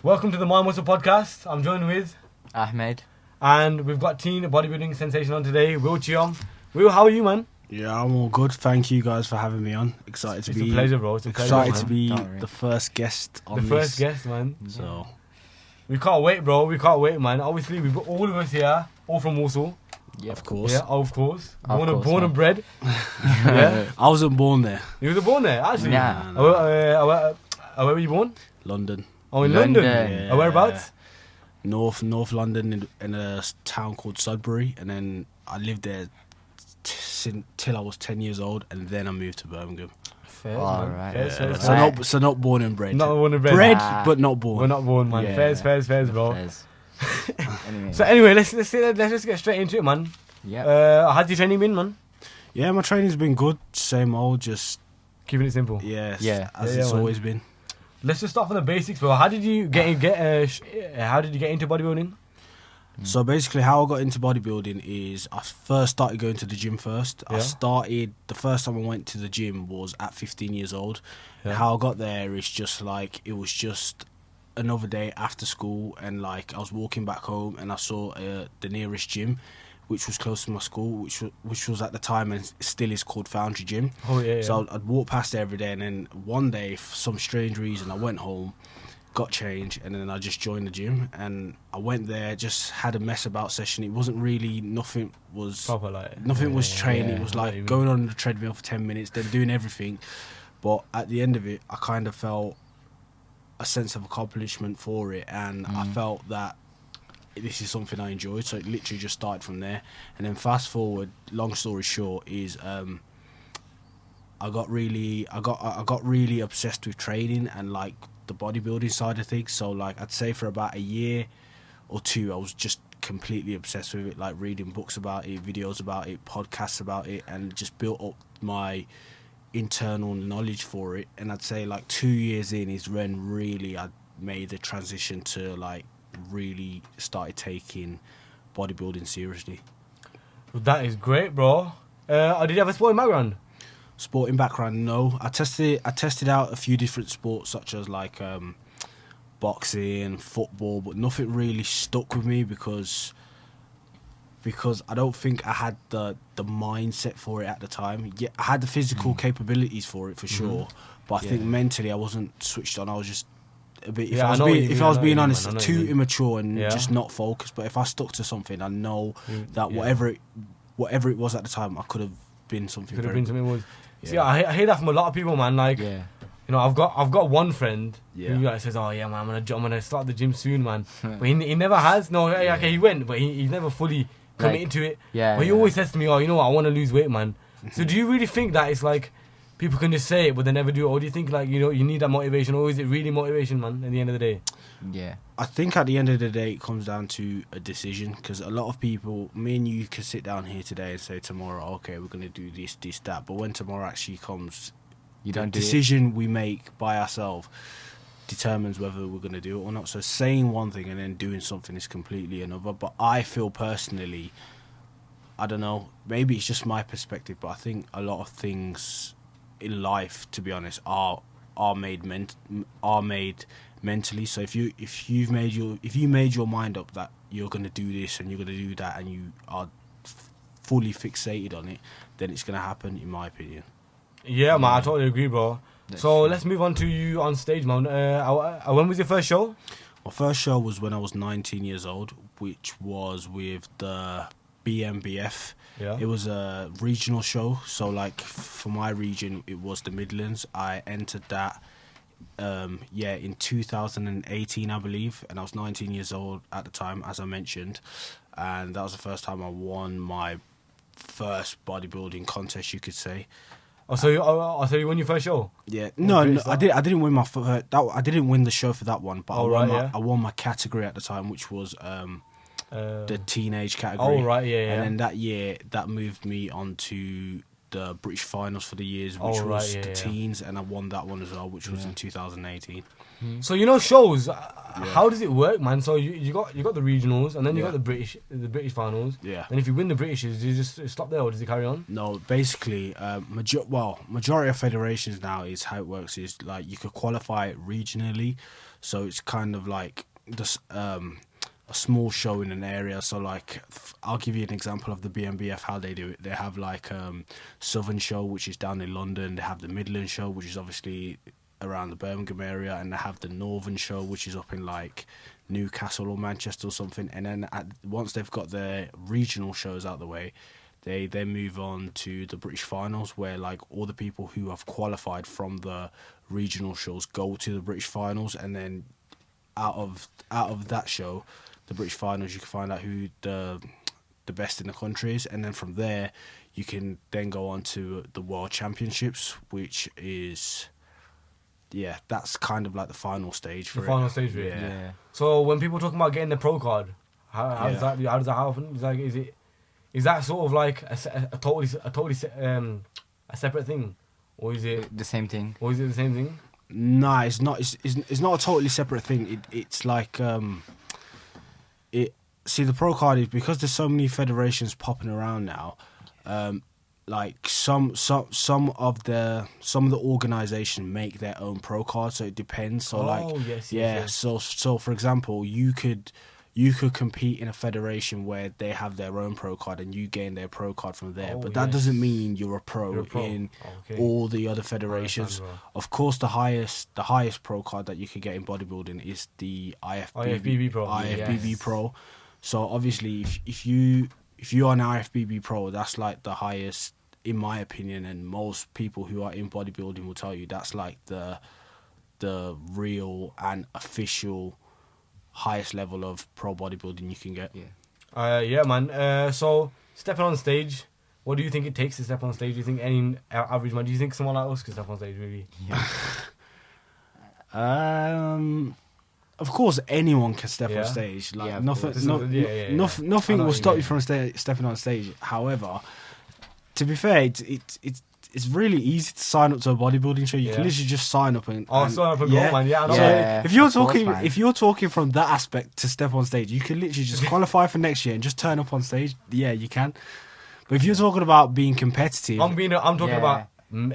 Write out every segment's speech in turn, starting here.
Welcome to the My Muscle Podcast. I'm joined with Ahmed. And we've got teen bodybuilding sensation on today, Will Chicomb. Will, how are you, man? Yeah, I'm all good. Thank you guys for having me on. Excited to be. It's a pleasure, bro. It's a pleasure, excited man. to be Don't worry. the first guest on The this. first guest, man. So We can't wait, bro. We can't wait, man. Obviously, we've got all of us here, all from Warsaw. Yep. of course, Yeah, of course. Of course, Born man. and bred. Yeah. I wasn't born there. You were born there, actually. Nah. Where were you born? London, Oh, in London. London. Yeah. Whereabouts? North London, in a town called Sudbury, and then I lived there till I was 10 years old, and then I moved to Birmingham. Fairs, All man. right. Fairs, fairs, So fairs. not born and bred. Not born and bred. Bred, Ah. but not born. We're not born, man. Yeah. Fairs, bro. Fairs. Anyway. So anyway, let's just get straight into it, man. Yeah. How's your training been, man? Yeah, my training's been good. Same old, just Keeping it simple. yes, Yeah. as Yeah, it's man. always been. Let's just start from the basics, bro. How did you how did you get into bodybuilding? So basically, how I got into bodybuilding is I first started going to the gym first. Yeah. The first time I went to the gym was at 15 years old. Yeah. And how I got there is just like, it was just another day after school, and like I was walking back home and I saw the nearest gym, which was close to my school, which was at the time and still is called Foundry Gym. Oh yeah. So I'd walk past there every day, and then one day, for some strange reason, I went home, got changed, and then I just joined the gym. And I went there, just had a mess about session. It wasn't really, nothing was proper like was training. yeah, It was I know what you like mean. going on the treadmill for 10 minutes, then doing everything. But at the end of it, I kind of felt a sense of accomplishment for it, and I felt that this is something I enjoyed. So it literally just started from there. And then fast forward, long story short, is I got really obsessed with training and like the bodybuilding side of things. So like I'd say for about a year or two, I was just completely obsessed with it, like reading books about it, videos about it, podcasts about it, and just built up my internal knowledge for it. And I'd say like 2 years in is when really I made the transition to like really started taking bodybuilding seriously. That is great, bro. Did you have a sporting background? Sporting background, no. I tested out a few different sports such as like boxing, football, but nothing really stuck with me because I don't think I had the mindset for it at the time. Yeah, I had the physical capabilities for it for sure, but I think mentally I wasn't switched on. I was just a bit. If I was being honest, too immature and just not focused. But if I stuck to something, I know that whatever it was at the time, I could have been something. Could have very been something. Was Yeah. see, I hear that from a lot of people, man. Like, Yeah. you know, I've got one friend Yeah. who like says, "Oh yeah, man, I'm gonna start the gym soon, man." But he never has. No, okay, he went, but he's never fully committed to it. Yeah. But he always says to me, "Oh, you know what? I want to lose weight, man." So do you really think that it's like people can just say it but they never do it, or do you think like you need that motivation, or is it really motivation, man? At the end of the day, Yeah. I think at the end of the day, it comes down to a decision, because a lot of people, me and you, can sit down here today and say tomorrow, okay, we're going to do this, that. But when tomorrow actually comes, You the don't do it. decision we make by ourselves determines whether we're going to do it or not. So saying one thing and then doing something is completely another. But I feel personally, I don't know, maybe it's just my perspective, but I think a lot of things in life, to be honest, are made mentally. So if you made your mind up that you're going to do this and you're going to do that, and you are fully fixated on it, then it's going to happen, in my opinion. yeah, man, I totally agree, bro. That's So true. let's move on to you on stage, man. When was your first show? My first show was when I was 19 years old, which was with the BMBF. Yeah. It was a regional show, so like for my region, it was the Midlands. I entered that, in 2018, I believe, and I was 19 years old at the time, as I mentioned, and that was the first time I won my first bodybuilding contest, you could say. So you won your first show? Yeah, great no, stuff. I didn't win I didn't win the show for that one, but Oh, I won my category at the time, which was the teenage category. Oh, right, yeah. And then that year, that moved me on to the British finals for the years, which Oh, right, was yeah, the yeah. teens, and I won that one as well, which was Yeah. in 2018. So shows. How does it work, man? So you got the regionals, and then you Yeah. got the British finals. Yeah. And if you win the Britishes, do you just stop there, or does it carry on? No, basically, majority of federations now is how it works is like you could qualify regionally, so it's kind of like just a small show in an area. So like, I'll give you an example of the BMBF how they do it. They have like Southern show, which is down in London. They have the Midland show, which is obviously around the Birmingham area, and they have the Northern show, which is up in like Newcastle or Manchester or something. And then once they've got their regional shows out the way, they then move on to the British finals, where like all the people who have qualified from the regional shows go to the British finals, and then out of that show, the British finals, you can find out who the best in the country is, and then from there you can then go on to the World Championships, which is that's kind of like the final stage for The final stage, really. Yeah. So when people talk about getting the pro card, how does that happen? Is that sort of like a separate thing, or is it The same thing. the same thing? No, it's not. It's not a totally separate thing. It's like See, the pro card is because there's so many federations popping around now. Like some of the organisations make their own pro card, so it depends. So yes. So for example, you could compete in a federation where they have their own pro card and you gain their pro card from there. But that doesn't mean you're a pro in all the other federations. Of course, the highest pro card that you can get in bodybuilding is the IFBB Pro. IFBB Pro. So obviously, if you're an IFBB Pro, that's like the highest, in my opinion, and most people who are in bodybuilding will tell you that's like the real and official highest level of pro bodybuilding you can get. Yeah, man. So stepping on stage, what do you think it takes to step on stage? Do you think any average man? Do you think someone like us can step on stage? Really? Of course, anyone can step on stage. Like nothing will stop you from stepping on stage. However, to be fair, it's really easy to sign up to a bodybuilding show. You can literally just sign up and sign up and go, man. Yeah, I know. So if you're talking from that aspect to step on stage, you can literally just qualify for next year and just turn up on stage. Yeah, you can. But if you're talking about being competitive, I'm talking about on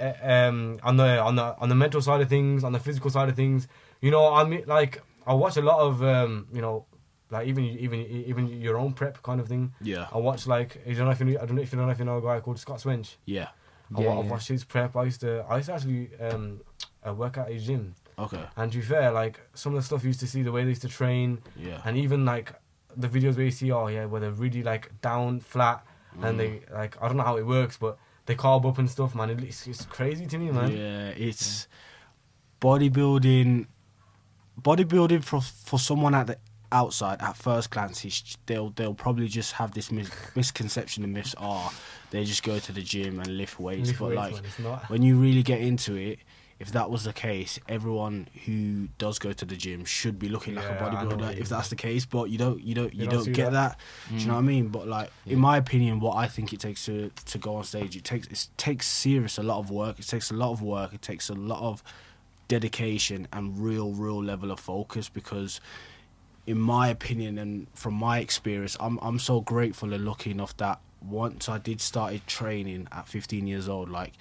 the mental side of things, on the physical side of things. I mean, like I watch a lot of like even your own prep kind of thing. Yeah. I watch like I don't know if you know a guy called Scott Swench. Yeah. I've watched his prep. I used to actually work at his gym. Okay. And to be fair, like some of the stuff you used to see, the way they used to train, and even like the videos where you see, where they're really like down flat, and they like I don't know how it works, but they carb up and stuff, man. It's crazy to me, man. Yeah, it's bodybuilding. Bodybuilding for someone at the outside at first glance, they'll probably just have this misconception and myths. They just go to the gym and lift weights, but like when you really get into it, if that was the case, everyone who does go to the gym should be looking like a bodybuilder. If that's the case, but you don't get that. Do you know what I mean? But like in my opinion, what I think it takes to go on stage, it takes a lot of work. It takes a lot of work. It takes a lot of dedication and real level of focus, because in my opinion and from my experience, I'm so grateful and lucky enough that once I did started training at 15 years old, like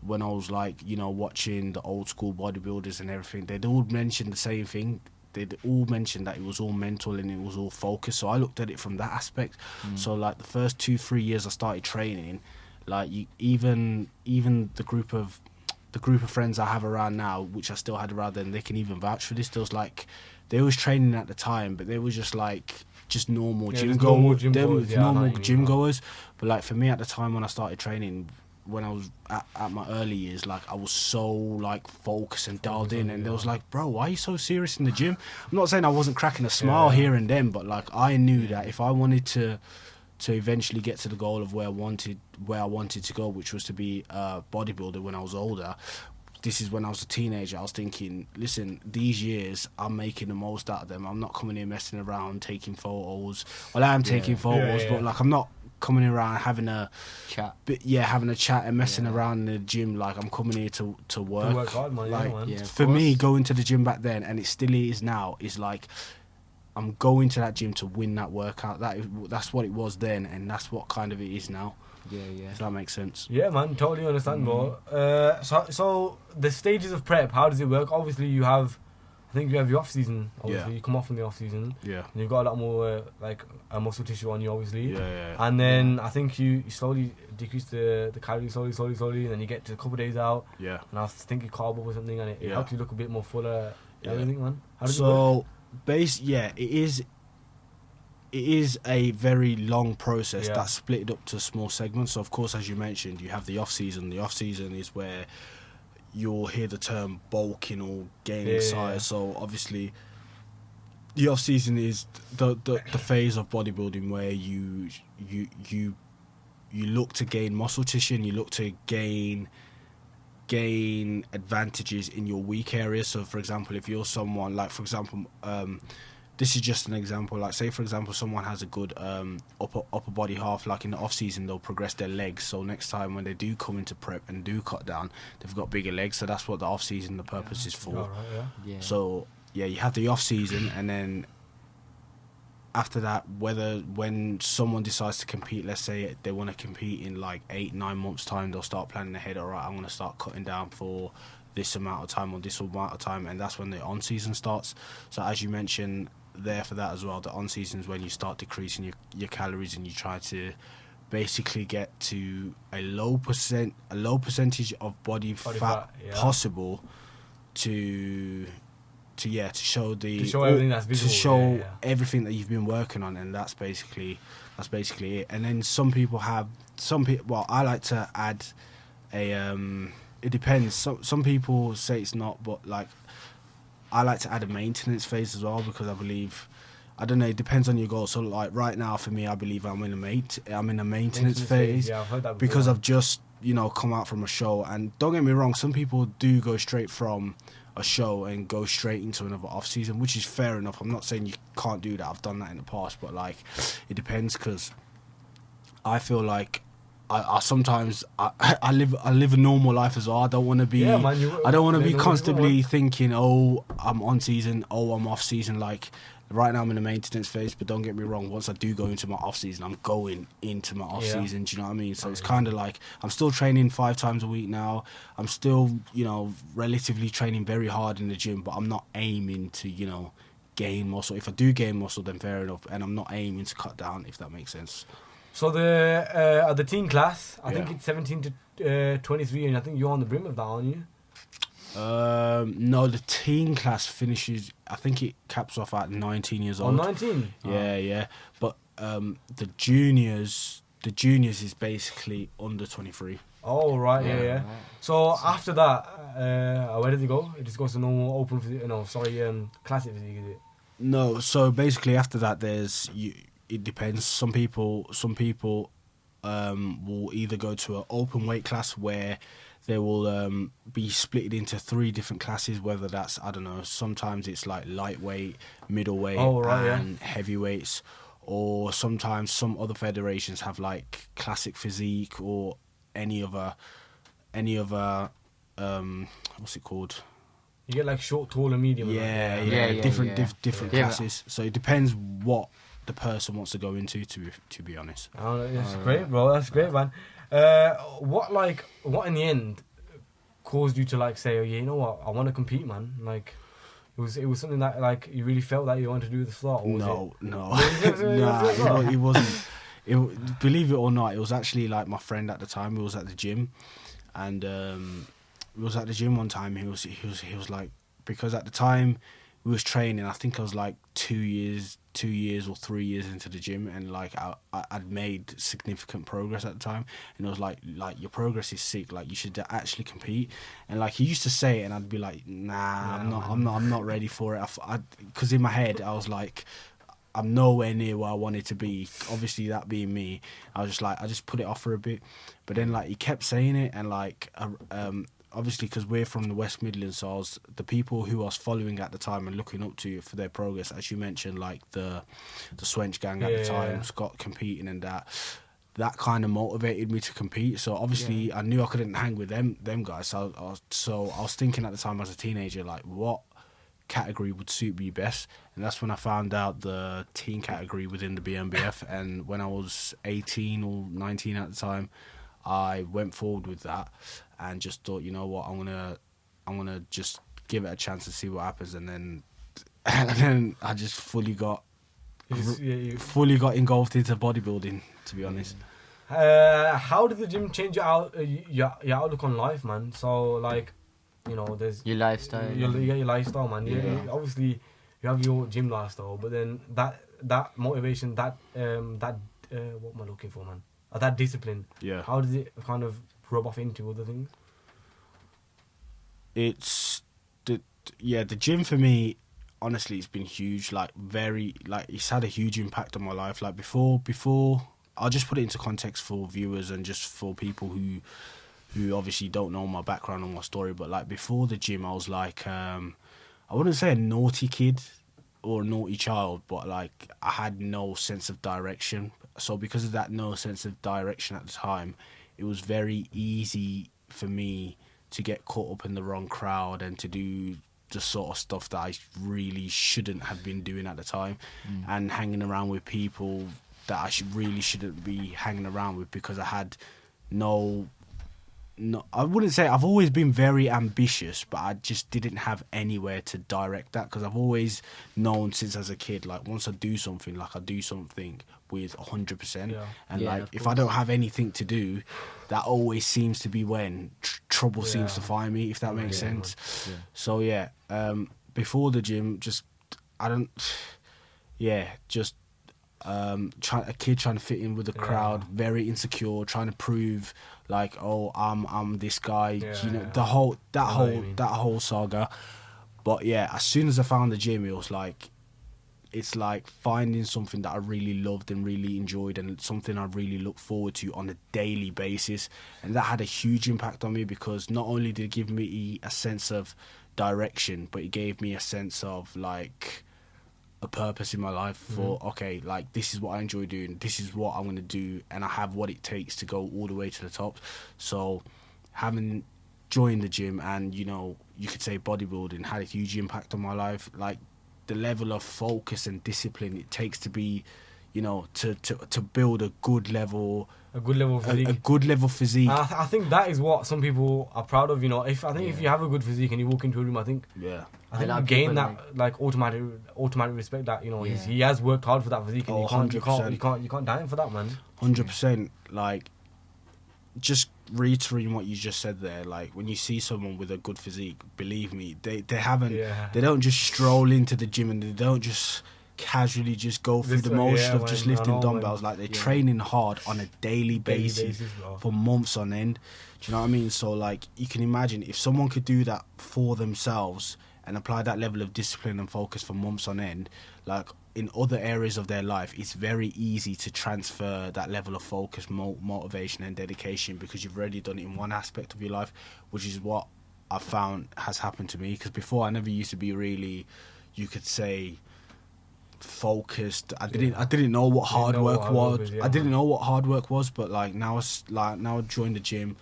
when I was like, watching the old school bodybuilders and everything, they'd all mention the same thing. They'd all mention that it was all mental and it was all focused. So I looked at it from that aspect. So like the first 2-3 years I started training, like even the group of friends I have around now, which I still had around then, they can even vouch for this. There was like, they was training at the time, but they were just normal gym goers. But like for me at the time when I started training, when I was at my early years, like I was so like focused and dialed in, and they was like, bro, why are you so serious in the gym? I'm not saying I wasn't cracking a smile here and then, but like I knew that if I wanted to eventually get to the goal of where I wanted to go, which was to be a bodybuilder when I was older. This is when I was a teenager. I was thinking, listen, these years I'm making the most out of them. I'm not coming in messing around taking photos. Well, I am taking photos, but like I'm not coming around having a Chat. having a chat and messing around in the gym. Like, I'm coming here to work. To work hard, man. Like, Yeah, man. Yeah, for me, going to the gym back then, and it still is now, is like, I'm going to that gym to win that workout. That's what it was then, and that's what kind of it is now. Yeah. If that makes sense. Yeah, man, totally understandable. So the stages of prep, how does it work? Obviously, I think you have your off season. Obviously, Yeah. you come off from the off season. Yeah. And you've got a lot more muscle tissue on you, obviously. Yeah. And then I think you slowly decrease the calories slowly, and then you get to a couple of days out. Yeah. And I think you carb up or something, and it Yeah. helps you look a bit more fuller. Yeah. Everything, man. How does it work? It is a very long process Yeah. that's split up to small segments. So, of course, as you mentioned, you have the off season. The off season is where you'll hear the term bulking or gaining size. Yeah. So, obviously, the off season is the phase of bodybuilding where you look to gain muscle tissue and you look to gain advantages in your weak areas. So, for example, if you're someone like, for example, this is just an example. Like, say, for example, someone has a good upper body half. Like, in the off season, they'll progress their legs. So next time when they do come into prep and do cut down, they've got bigger legs. So that's what the off season, the purpose is for. All right, yeah. So you have the off season, and then after that, when someone decides to compete, let's say they want to compete in like 8-9 months time, they'll start planning ahead. All right, I'm going to start cutting down for this amount of time or this amount of time, and that's when the on season starts. So as you mentioned there for that as well, the on season is when you start decreasing your calories and you try to basically get to a low percentage of body fat possible to show everything that's visible. to show everything that you've been working on, and that's basically it. And then some people, well, I like to add a it depends. Some people say it's not, but like, I like to add a maintenance phase as well, because I believe, I don't know, it depends on your goal. So like right now for me, I believe I'm in a maintenance phase. Yeah, I've heard that before. Because I've just come out from a show. And don't get me wrong, some people do go straight from a show and go straight into another off season, which is fair enough. I'm not saying you can't do that. I've done that in the past, but like, it depends, because I feel like I sometimes live a normal life as well. I don't want to be. I don't want to be constantly thinking, oh, I'm on season, oh, I'm off season. Like right now, I'm in a maintenance phase. But don't get me wrong. Once I do go into my off season, I'm going into my off season. Do you know what I mean? So it's kind of like I'm still training 5 times a week now. I'm still, relatively training very hard in the gym, but I'm not aiming to, gain muscle. If I do gain muscle, then fair enough. And I'm not aiming to cut down, if that makes sense. So the teen class, I think it's 17 to 23, and I think you're on the brim of that, aren't you? No, the teen class finishes, I think it caps off at 19 years old. 19? Yeah. But the juniors is basically under 23. Oh, right, yeah. Right. So after that, where does it go? It just goes to normal open physique, classic physique, is it? No, so basically after that it depends. Some people will either go to an open weight class where they will be split into 3 different classes, whether that's, I don't know, sometimes it's like lightweight, middleweight, and heavyweights, or sometimes some other federations have like classic physique or any other what's it called? You get like short, tall, and medium. Different classes. So it depends what the person wants to go into, to be honest. Oh, that's great, bro. That's great, man. What in the end caused you to like say, oh, yeah, you know what, I want to compete, man? Like, it was something that like you really felt that you wanted to do at the start. Or It wasn't. Believe it or not, it was actually like my friend at the time. We was at the gym, and we was at the gym one time. He was like, because at the time we was training, I think I was like 2 years or 3 years into the gym, and like I'd made significant progress at the time, and it was like your progress is sick, like you should actually compete. And like he used to say it, and I'd be like, I'm not ready for it. Because in my head I was like, I'm nowhere near where I wanted to be. Obviously, that being me, I just put it off for a bit. But then like he kept saying it, and like obviously, because we're from the West Midlands, so the people who I was following at the time and looking up to for their progress, as you mentioned, like the Swench gang at the time, Scott competing and that. that kind of motivated me to compete. So obviously I knew I couldn't hang with them guys. So I was thinking at the time as a teenager, like, what category would suit me best? And that's when I found out the teen category within the BMBF. And when I was 18 or 19 at the time, I went forward with that and just thought, you know what, I'm gonna just give it a chance and see what happens. And then I just fully got engulfed into bodybuilding, to be honest. How did the gym change your outlook on life, man? So, like, you know, there's your lifestyle. Your lifestyle, man. Yeah. Obviously, you have your gym lifestyle, but then that motivation, what am I looking for, man? That discipline. Yeah. How does it kind of rub off into other things? It's the gym for me. Honestly, it's been huge. Like, it's had a huge impact on my life. Like, before, I'll just put it into context for viewers and just for people who obviously don't know my background or my story. But like, before the gym, I was like, I wouldn't say a naughty kid or a naughty child, but like, I had no sense of direction. So because of that no sense of direction at the time, it was very easy for me to get caught up in the wrong crowd and to do the sort of stuff that I really shouldn't have been doing at the time, and hanging around with people that I really shouldn't be hanging around with, because I had no, I wouldn't say, I've always been very ambitious, but I just didn't have anywhere to direct that, because I've always known since as a kid, like, once I do something, like, I do something with 100%, and if I don't have anything to do, that always seems to be when trouble seems to find me, if that makes sense. So before the gym, a kid trying to fit in with the crowd, very insecure, trying to prove like, oh, I'm this guy, that whole saga. But as soon as I found the gym, it's like finding something that I really loved and really enjoyed, and something I really look forward to on a daily basis. And that had a huge impact on me, because not only did it give me a sense of direction, but it gave me a sense of like a purpose in my life for, okay, like, this is what I enjoy doing, this is what I'm going to do, and I have what it takes to go all the way to the top. So having joined the gym and, you could say bodybuilding had a huge impact on my life. Like, the level of focus and discipline it takes to be, to build a good level physique. A good level physique. I think that is what some people are proud of. If you have a good physique and you walk into a room, I think you gain that like automatic respect that he has worked hard for that physique, and you can't die for that, man. 100%. Like, just reiterating what you just said there, like, when you see someone with a good physique, believe me, they don't just stroll into the gym, and they don't just casually just go through the motion of just lifting dumbbells. Like, they're training hard on a daily basis for months on end. Do you know what I mean? So, like, you can imagine if someone could do that for themselves and apply that level of discipline and focus for months on end, like, in other areas of their life, it's very easy to transfer that level of focus, motivation and dedication, because you've already done it in one aspect of your life, which is what I found has happened to me. Because before, I never used to be really, you could say, focused. I didn't know what hard work was. I didn't know what hard work was, but like, now I joined the gym,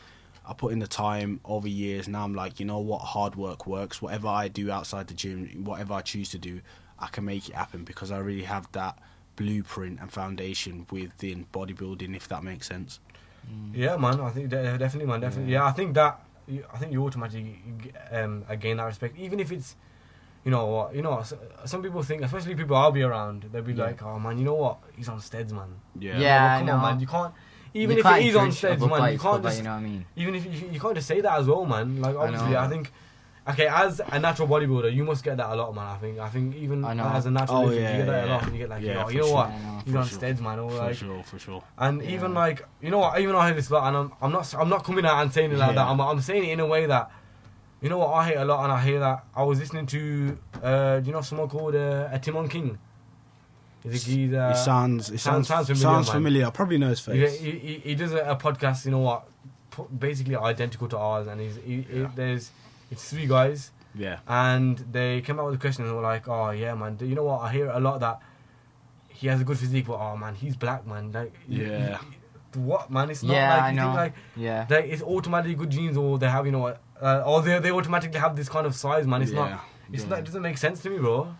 I put in the time over years. Now I'm like, you know what, hard work works. Whatever I do outside the gym, whatever I choose to do, I can make it happen, because I really have that blueprint and foundation within bodybuilding, if that makes sense. Yeah, man. I think definitely, man. Definitely. Yeah, I think you automatically gain that respect, even if it's, some people think, especially people I'll be around, they'll be like, oh man, you know what? He's on steads, man. Come on, man. You can't. Even if it is on steads, man, you can't just. You know what I mean? Even if you can't just say that as well, man. Like, obviously, I think. Okay, as a natural bodybuilder, you must get that a lot, man. I think even as a natural lifter, you get that a lot. You get like, you know what? He's on steads, man. Or for sure. And even like, even I hear this a lot, and I'm not coming out and saying it like that. I'm saying it in a way that, you know what, I hate a lot, and I hear that. I was listening to, someone called Timon King. It sounds familiar. I probably know his face. He does a podcast, you know what, basically identical to ours, and it's three guys. Yeah. And they came out with a question, and they were like, oh yeah, man, you know what, I hear a lot that he has a good physique, but oh man, he's black, man. Like, what, man? It's not Yeah, like I you know. think like Yeah. that it's automatically good genes, or they have, you know what, or they automatically have this kind of size, man. It's not. It's not. It doesn't make sense to me, bro.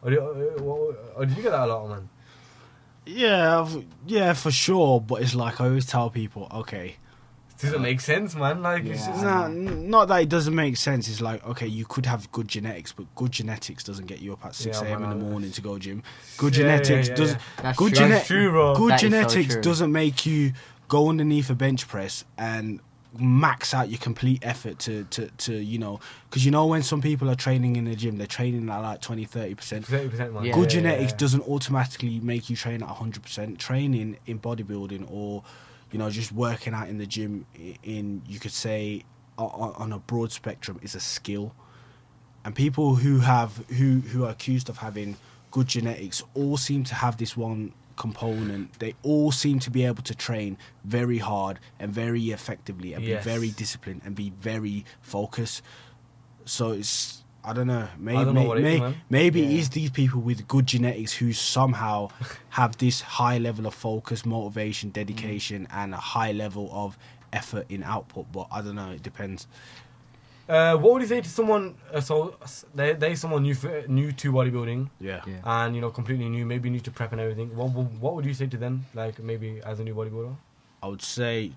Or did you get that a lot, man? Yeah, for sure. But it's like I always tell people, okay, It doesn't make sense, man. Like it's Yeah. just. not that it doesn't make sense. It's like, okay, you could have good genetics, but good genetics doesn't get you up at 6 a.m. in the morning to go gym. Good genetics does. That's Good true. That's true, bro. Good That is so genetics true. doesn't make you go underneath a bench press and max out your complete effort to you know, because you know when some people are training in the gym, they're training at like 20-30%. 30%, man. Yeah. Good genetics doesn't automatically make you train at 100%. Training in bodybuilding, or you know, just working out in the gym, in you could say on a broad spectrum, is a skill. And people who are accused of having good genetics all seem to have this one component. They all seem to be able to train very hard and very effectively and be very disciplined and be very focused. So it's, I don't know, maybe it is these people with good genetics who somehow have this high level of focus, motivation, dedication, and a high level of effort in output. But I don't know, it depends. What would you say to someone? So they're someone new to bodybuilding. Yeah. And you know, completely new, maybe new to prep and everything. What would you say to them? Like maybe as a new bodybuilder. I'd say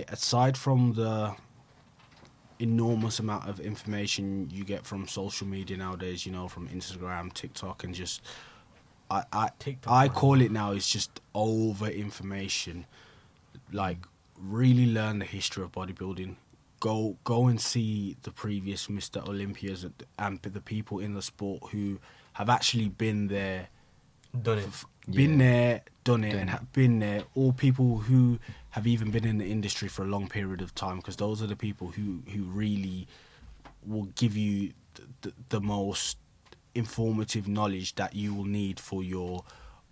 aside from the enormous amount of information you get from social media nowadays, you know, from Instagram, TikTok, and just I call it now, it's just over information. Like, really learn the history of bodybuilding. Go and see the previous Mr. Olympias and the people in the sport who have actually been there, Done it. done it, and have been there. All people who have even been in the industry for a long period of time, because those are the people who really will give you the most informative knowledge that you will need for your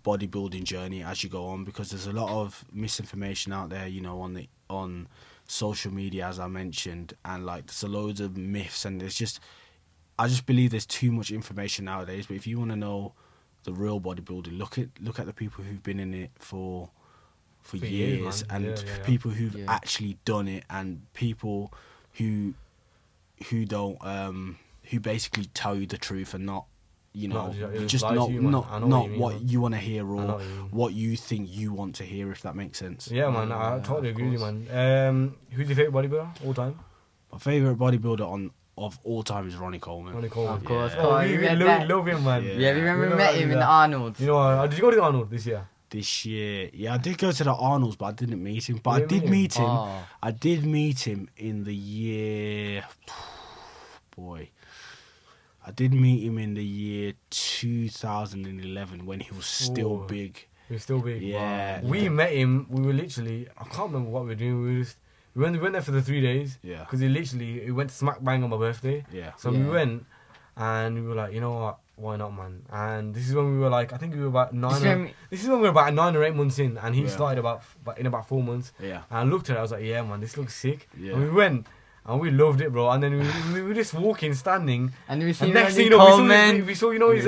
bodybuilding journey as you go on. Because there's a lot of misinformation out there, you know, on social media, as I mentioned, and like there's loads of myths, and I just believe there's too much information nowadays. But if you want to know the real bodybuilding, look at the people who've been in it for years, and people who've actually done it, and people who don't who basically tell you the truth and not, you know, not what you want to hear or what you think you want to hear, if that makes sense. Yeah, man, I totally agree with you, man. Who's your favourite bodybuilder all time? My favourite bodybuilder of all time is Ronnie Coleman. Ronnie Coleman. Of course. Oh, we love him, man. Yeah, remember we met him in the Arnold. You know, did you go to the Arnold this year? This year, yeah, I did go to the Arnold's, but I didn't meet him. But I did meet him. Oh. I did meet him in the year. Boy, I did meet him in the year 2011 when he was still big. He was still big. Yeah. Wow. We met him. We were literally. I can't remember what we were doing. We went there for the 3 days. Yeah. Because he went smack bang on my birthday. Yeah. So we went, and we were like, you know what? Why not, man? And this is when we were like, I think we were about 9 or 8 months in, and he started in about 4 months. Yeah. And I looked at it, I was like, yeah, man, this looks sick. Yeah. And we went, and we loved it, bro. And then we were just walking, standing. And we see next thing Ronnie you know, Coleman. we saw, you know, his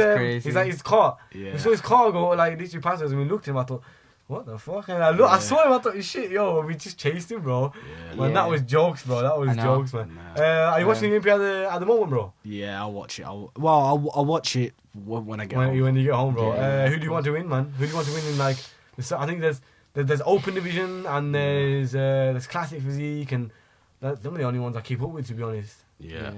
car. Yeah. We saw his car go like literally past us, and we looked at him. I thought, what the fuck? And I saw him. I thought, shit, yo, we just chased him, bro. Yeah. Man, that was jokes, bro. That was jokes, man. Are you watching the Olympia at the moment, bro? Yeah, I'll watch it. I'll watch it when I get home. When you get home, bro. Yeah. Who do you want to win, man? Who do you want to win in, like? I think there's open division and there's classic physique, and them are the only ones I keep up with, to be honest. Yeah.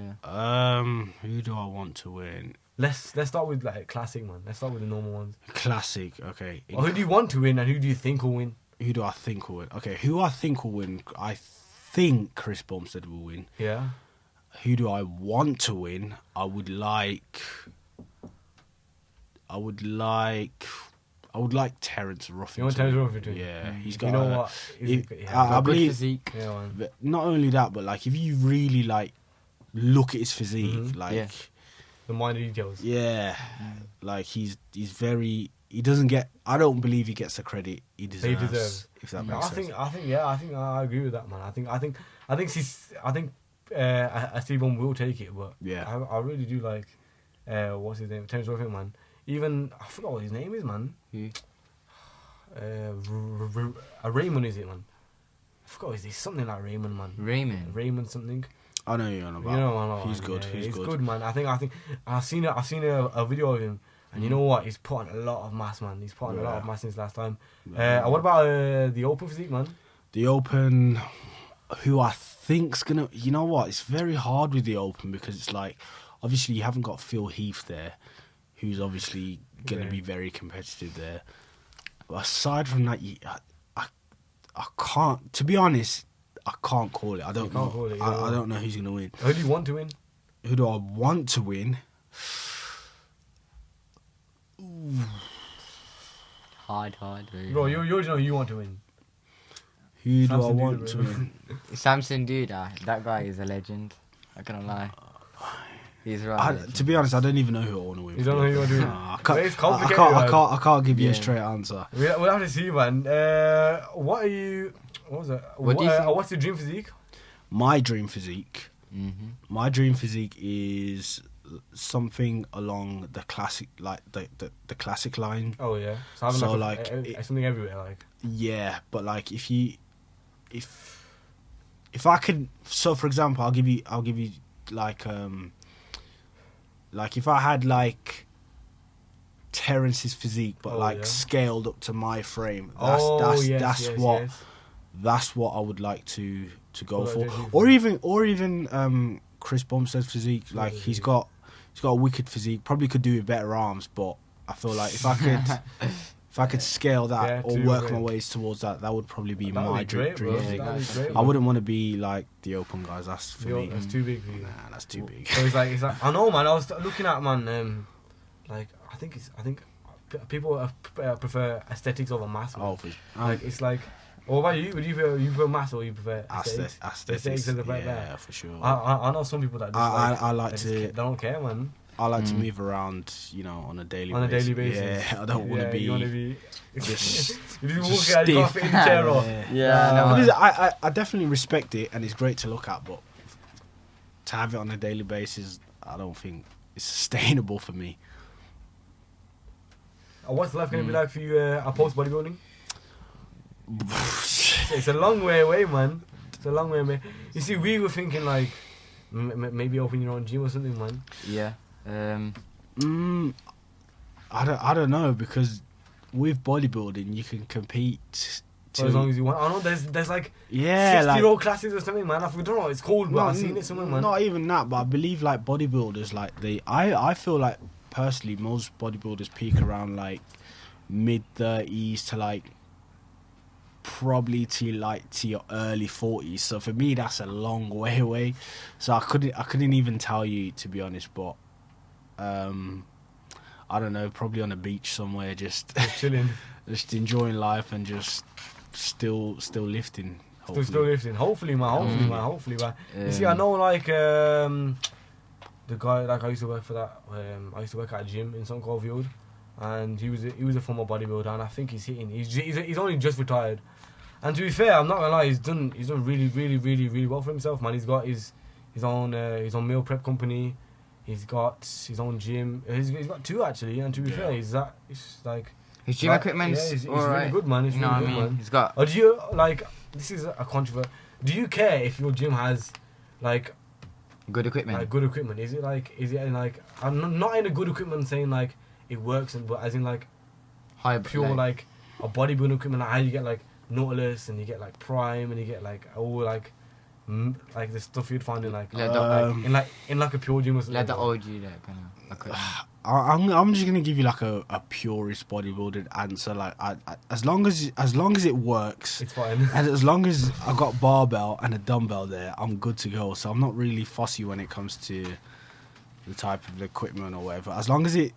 Who do I want to win? Let's start with like classic, man. Let's start with the normal ones. Classic, okay. Or who do you want to win, and who do you think will win? Who do I think will win? Okay, who I think will win? I think Chris Bumstead will win. Yeah. Who do I want to win? I would like Terence Ruffin. You want Terence Ruffin to win? Yeah, he's got. You know what? I believe. Physique. Yeah, man. But not only that, but like if you really like look at his physique, The minor details. Yeah, like he's very. He doesn't get. I don't believe he gets the credit he deserves. If that makes sense. I think I agree with that, man. I think Steve will take it, but yeah, I really do like what's his name, Terence Ruffin, man. Even I forgot what his name is, man. Who? Raymond, is it, man? I forgot. Is there something like Raymond, man? Raymond something. I know you're on about. You know, man, he's good. Yeah, he's good, man. I think I've seen a video of him, and you know what? He's put on a lot of mass, man. He's put on a lot of mass since last time. What about the open physique, man? The open, who I think's gonna. You know what? It's very hard with the open because it's like, obviously you haven't got Phil Heath there, who's obviously gonna be very competitive there. But aside from that, I can't. To be honest, I can't call it. I don't know. Call it, I don't know who's gonna win. Who do you want to win? Who do I want to win? Hard. Bro, you already know you want to win. Who do I want to win? Samson Duda, that guy is a legend. I can't lie. He's right. To be honest, I don't even know who I want to win. You don't know who you want to win? It's complicated. I can't give you a straight answer. We'll have to see, man. What was it? What's your dream physique? My dream physique. Mm-hmm. My dream physique is something along the classic, like the classic line. Oh yeah. So something everywhere, like. Yeah, but like if I could, so for example, I'll give you like if I had like Terrence's physique, but scaled up to my frame. That's what I would like to go for, or even Chris Bumstead's physique. Like he's got a wicked physique. Probably could do with better arms, but I feel like if I could scale that or work my ways towards that, that would probably be my dream physique. I wouldn't want to be like the open guys. That's for me. That's too big for you. Nah, that's too big. So it's like I know, man. I was looking at, man. Like I think people prefer aesthetics over mass. Man. Oh, for sure. Like it's like. What about you? Would you prefer mass or you prefer aesthetics? Aesthetics, yeah, for sure. I know some people that just I like to. They don't care, man. I like to move around, on a daily basis. On a daily basis. Yeah, I don't want to be. You want to be just walking out, you can't fit in the chair or. Yeah, I definitely respect it, and it's great to look at, but to have it on a daily basis, I don't think it's sustainable for me. What's life going to be like for you post bodybuilding? It's a long way away, man. It's a long way away. You see, we were thinking like maybe open your own gym or something, man. Yeah. I don't know, because with bodybuilding you can compete as long as you want. I know there's like 60-year-old classes or something, man. I don't know what it's called, but I've seen it somewhere, man. Not even that, but I believe like bodybuilders, like I feel like personally most bodybuilders peak around like mid-30s to like probably to your early 40s. So for me that's a long way away. So I couldn't even tell you, to be honest, but I don't know, probably on a beach somewhere, just chilling, just enjoying life and just still lifting. Still lifting. Hopefully, man. You see, I know like the guy, like I used to work for that. I used to work at a gym in St. Coldfield, and he was a former bodybuilder, and I think he's hitting. He's only just retired. And to be fair, I'm not gonna lie, he's done really well for himself, man. He's got his own meal prep company. He's got his own gym. He's got two actually. And to be fair, it's like his gym equipment's he's really good, man. You know what I mean? He's got. Or do you like? This is a controversy. Do you care if your gym has like good equipment? Like good equipment. Is it in like? I'm not in a good equipment saying like it works, but as in like high pure like a bodybuilding equipment. Like how you get like Nautilus and you get like Prime and you get like all like the stuff you'd find in like in a pure gym or something. Like the OG that kind of equipment. I'm just gonna give you like a purist bodybuilding answer. Like as long as it works, it's fine. And as long as I got barbell and a dumbbell there, I'm good to go. So I'm not really fussy when it comes to the type of equipment or whatever. As long as it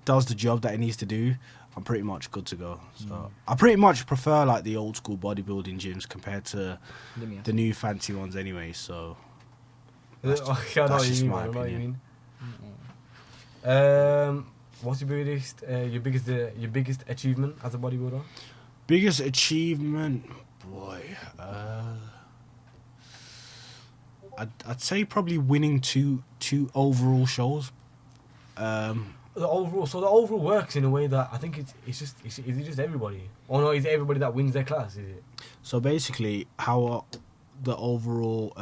does the job that it needs to do, I'm pretty much good to go. So I pretty much prefer like the old school bodybuilding gyms compared to the new fancy ones anyway. So that's just my opinion. What's your biggest achievement as a bodybuilder? Biggest achievement, boy. I'd say probably winning two overall shows. the overall works in a way that I think is it just everybody, or no? Is it everybody that wins their class? Is it? So basically, how the overall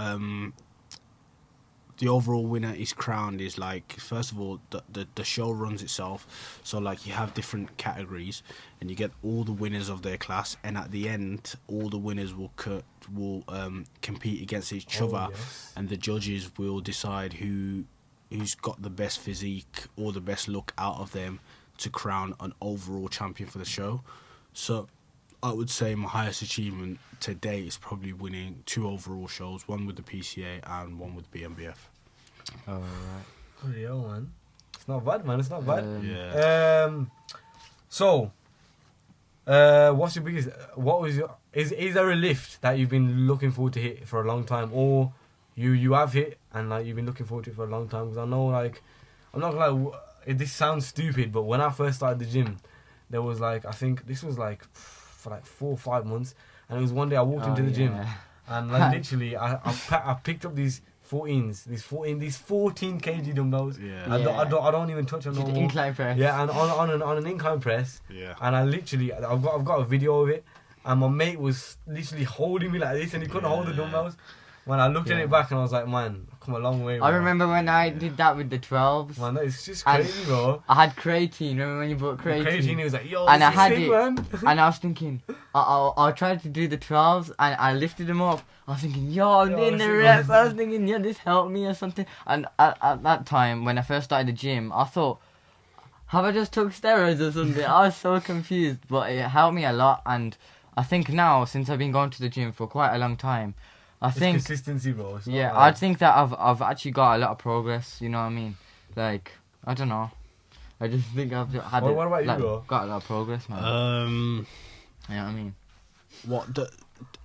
winner is crowned is like, first of all, the show runs itself. So like you have different categories, and you get all the winners of their class, and at the end, all the winners will compete against each other, yes. and the judges will decide who's got the best physique or the best look out of them to crown an overall champion for the show. So I would say my highest achievement to date is probably winning 2 overall shows, one with the PCA and one with BMBF. Oh, right. Oh, yeah, man. It's not bad, man. It's not bad. Yeah. So, what's your biggest? What was your? Is there a lift that you've been looking forward to hit for a long time, or you have hit and like you've been looking forward to it for a long time? Because I know, like, I'm not gonna lie, this sounds stupid, but when I first started the gym, there was like, I think this was like for like 4 or 5 months, and it was one day I walked into the gym, and like literally I picked up these 14 kg dumbbells. Yeah. I don't even touch them no more. Incline press. Yeah, and on an incline press. Yeah. And I've got a video of it, and my mate was literally holding me like this, and he couldn't hold the dumbbells. When I looked at it back, and I was like, man, I've come a long way. I remember when I did that with the 12s. Man, that is just crazy, bro. I had creatine. Remember when you bought creatine? Creatine, he was like, yo, and this I had is sick, it, man. and I was thinking, I tried to do the 12s, and I lifted them up. I was thinking, I'm doing the reps. I was thinking, this helped me or something. And at that time, when I first started the gym, I thought, have I just took steroids or something? I was so confused, but it helped me a lot. And I think now, since I've been going to the gym for quite a long time, I think consistency, bro. I think that I've actually got a lot of progress. You know what I mean? Like, I don't know. I just think I've had what about you, bro? Got a lot of progress, man. You know what I mean?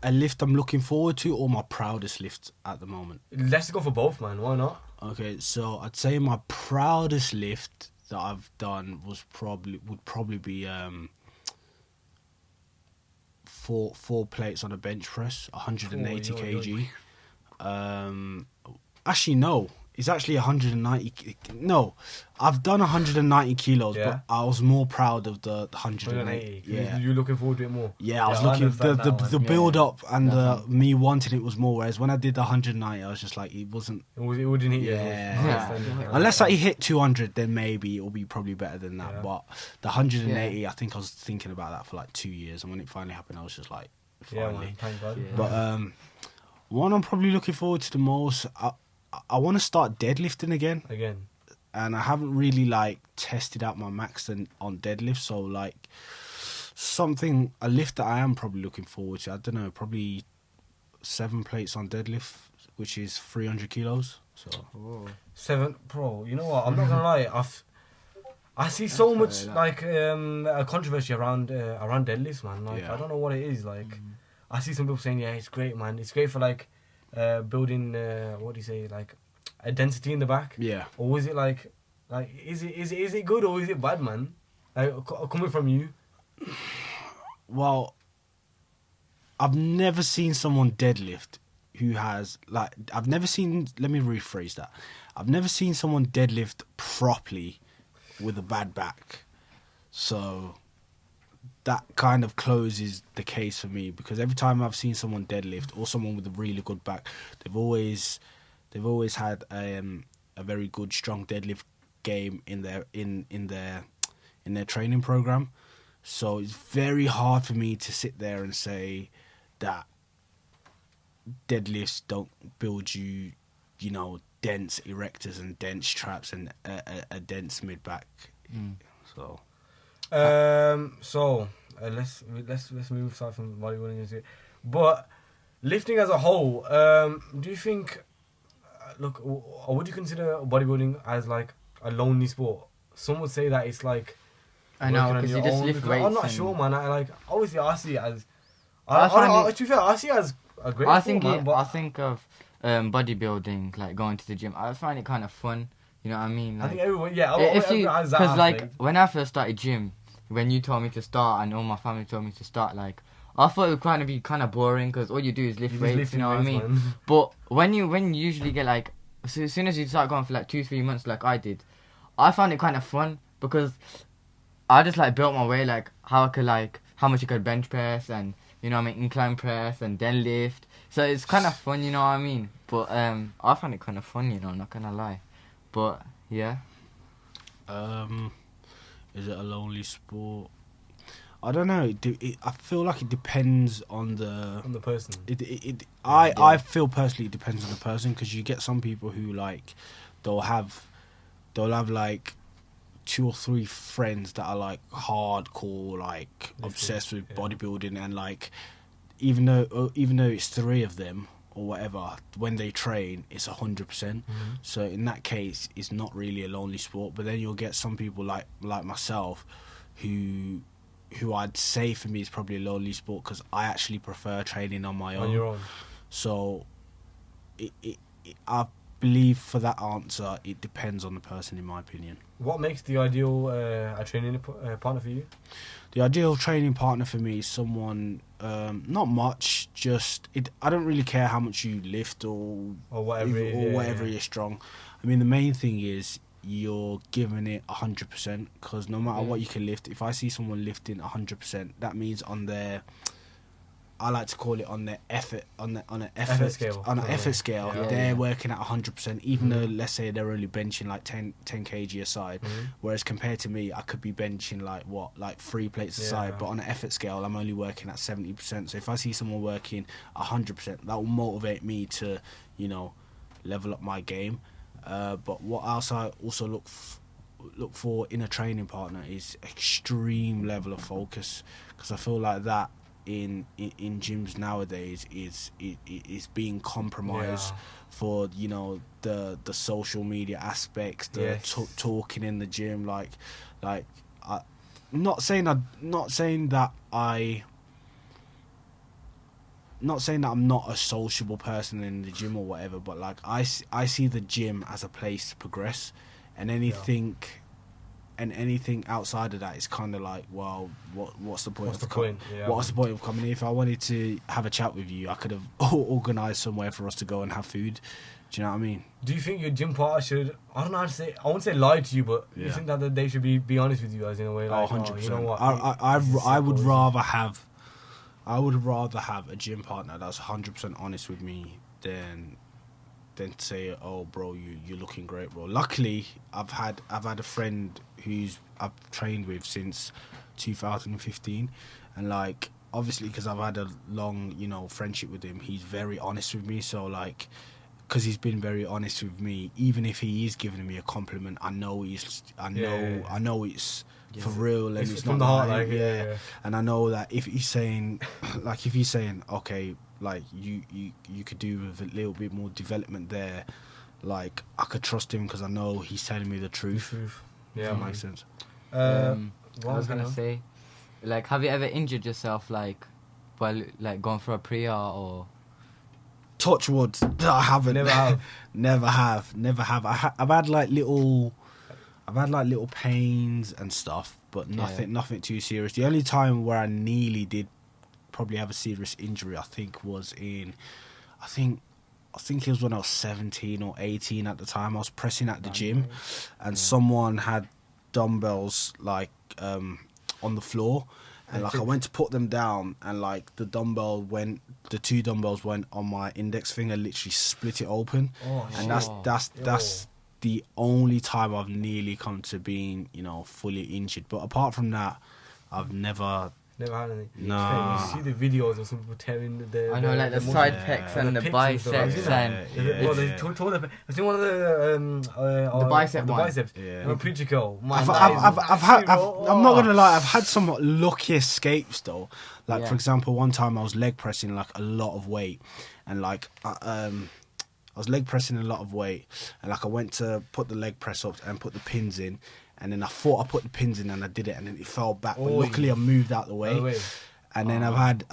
A lift I'm looking forward to, or my proudest lift at the moment? Let's go for both, man. Why not? Okay, so I'd say my proudest lift that I've done would probably be 4 plates on a bench press, 180 kg. Actually, no. It's actually 190. No, I've done 190 kilos, but I was more proud of the 180. Yeah, you're looking forward to it more. Yeah, I was looking the build up and me wanting it was more. Whereas when I did the 190, I was just like, it wasn't. It wouldn't hit you. Yeah. Unless I hit 200, then maybe it'll be probably better than that. Yeah. But the 180, I think I was thinking about that for like 2 years, and when it finally happened, I was just like, finally. Yeah, man, thank God. Yeah. But one I'm probably looking forward to the most. I want to start deadlifting again. And I haven't really like tested out my max on deadlift. So like a lift that I am probably looking forward to. I don't know, probably 7 plates on deadlift, which is 300 kilos. So 7, bro. You know what? I'm not gonna lie. I see so much like a controversy around deadlifts, man. Like I don't know what it is. Like I see some people saying, yeah, it's great, man. It's great for like. Building what do you say, like a density in the back, or is it like is it good or is it bad, man? Like coming from you. Well, I've never seen someone deadlift who has like let me rephrase that. I've never seen someone deadlift properly with a bad back, so that kind of closes the case for me, because every time I've seen someone deadlift or someone with a really good back, they've always had a very good strong deadlift game in their training program. So it's very hard for me to sit there and say that deadlifts don't build you, dense erectors and dense traps and a dense mid back. So. Let's move aside from bodybuilding into it. But lifting as a whole, do you think? Look, or would you consider bodybuilding as like a lonely sport? Some would say that it's like. I know, because you just lift weights. I'm not sure, man. Obviously I see it as. To be fair, I see it as a great sport, man. I think of bodybuilding, like going to the gym. I find it kind of fun. You know what I mean? Like, I think everyone, everyone has that. Because like when I first started gym, when you told me to start and all my family told me to start, like I thought it would kind of be kind of boring because all you do is lift weights. You know what I mean? Man. But when you usually get like, as soon as you start going for like 2-3 months, like I did, I found it kind of fun. because I just like built my way, like how I could like how much you could bench press and you know what I mean, incline press and deadlift. So it's kind of fun, you know what I mean. But I find it kind of fun, you know, not gonna lie. But yeah. Is it a lonely sport? I don't know. I feel like it depends on the person. I feel personally it depends on the person, because you get some people who like they'll have like 2 or 3 friends that are like hardcore, like obsessed with bodybuilding, and like even though it's 3 of them or whatever, when they train it's 100%. So in that case it's not really a lonely sport. But then you'll get some people like myself who I'd say for me is probably a lonely sport, because I actually prefer training on my own. On your own. So I believe for that answer it depends on the person, in my opinion. What makes the ideal a training partner for you? The ideal training partner for me is someone, not much, just I don't really care how much you lift or whatever you're strong. I mean, the main thing is you're giving it 100%, because no matter what you can lift, if I see someone lifting 100%, that means on their, I like to call it on their effort, on an effort scale, they're working at 100%, even though let's say they're only benching like 10 kg aside, whereas compared to me, I could be benching like 3 plates aside, but on an effort scale, I'm only working at 70%. So if I see someone working 100%, that will motivate me to, you know, level up my game. But what else I also look for in a training partner is extreme level of focus, because I feel like that in gyms nowadays is being compromised for, you know, the social media aspects, the talking in the gym, like I'm not saying that I'm not a sociable person in the gym or whatever, but like I see the gym as a place to progress, and anything outside of that is kind of like, well, what's the point? What's the point of coming here? If I wanted to have a chat with you, I could have organised somewhere for us to go and have food. Do you know what I mean? Do you think your gym partner should, I don't know how to say, I won't say lie to you, but you think that they should be honest with you, as in a way, like, 100%. you know what? I would rather have a gym partner that's 100% honest with me than to say, oh bro, you're looking great, bro. Luckily I've had a friend who's I've trained with since 2015, and like obviously because I've had a long, you know, friendship with him, he's very honest with me. So like, because he's been very honest with me, even if he is giving me a compliment, I know it's for real, and it's from not the heart, and I know that if he's saying okay, like you could do with a little bit more development there, like I could trust him because I know he's telling me the truth. Yeah, that makes sense. I was gonna say, like, have you ever injured yourself, like, while like going for a pre-R or? Touch wood. I haven't. Never have. I've had like little pains and stuff, but nothing too serious. The only time where I nearly did probably have a serious injury, I think it was when I was 17 or 18 at the time. I was pressing at the gym, and someone had dumbbells like on the floor, and like I went to put them down, and like the 2 dumbbells went on my index finger, literally split it open, and that's the only time I've nearly come to being, you know, fully injured. But apart from that, I've never had any. No. You see the videos of some people tearing I know, like the side pecs and the biceps and I've seen one of the biceps. Yeah. And pretty cool. I'm not gonna lie, I've had some lucky escapes though. Like for example, one time I was leg pressing like a lot of weight, and like I was leg pressing a lot of weight, and like I went to put the leg press up and put the pins in, and then I thought I put the pins in and I did it, and then it fell back. But luckily I moved out the way. And then I've had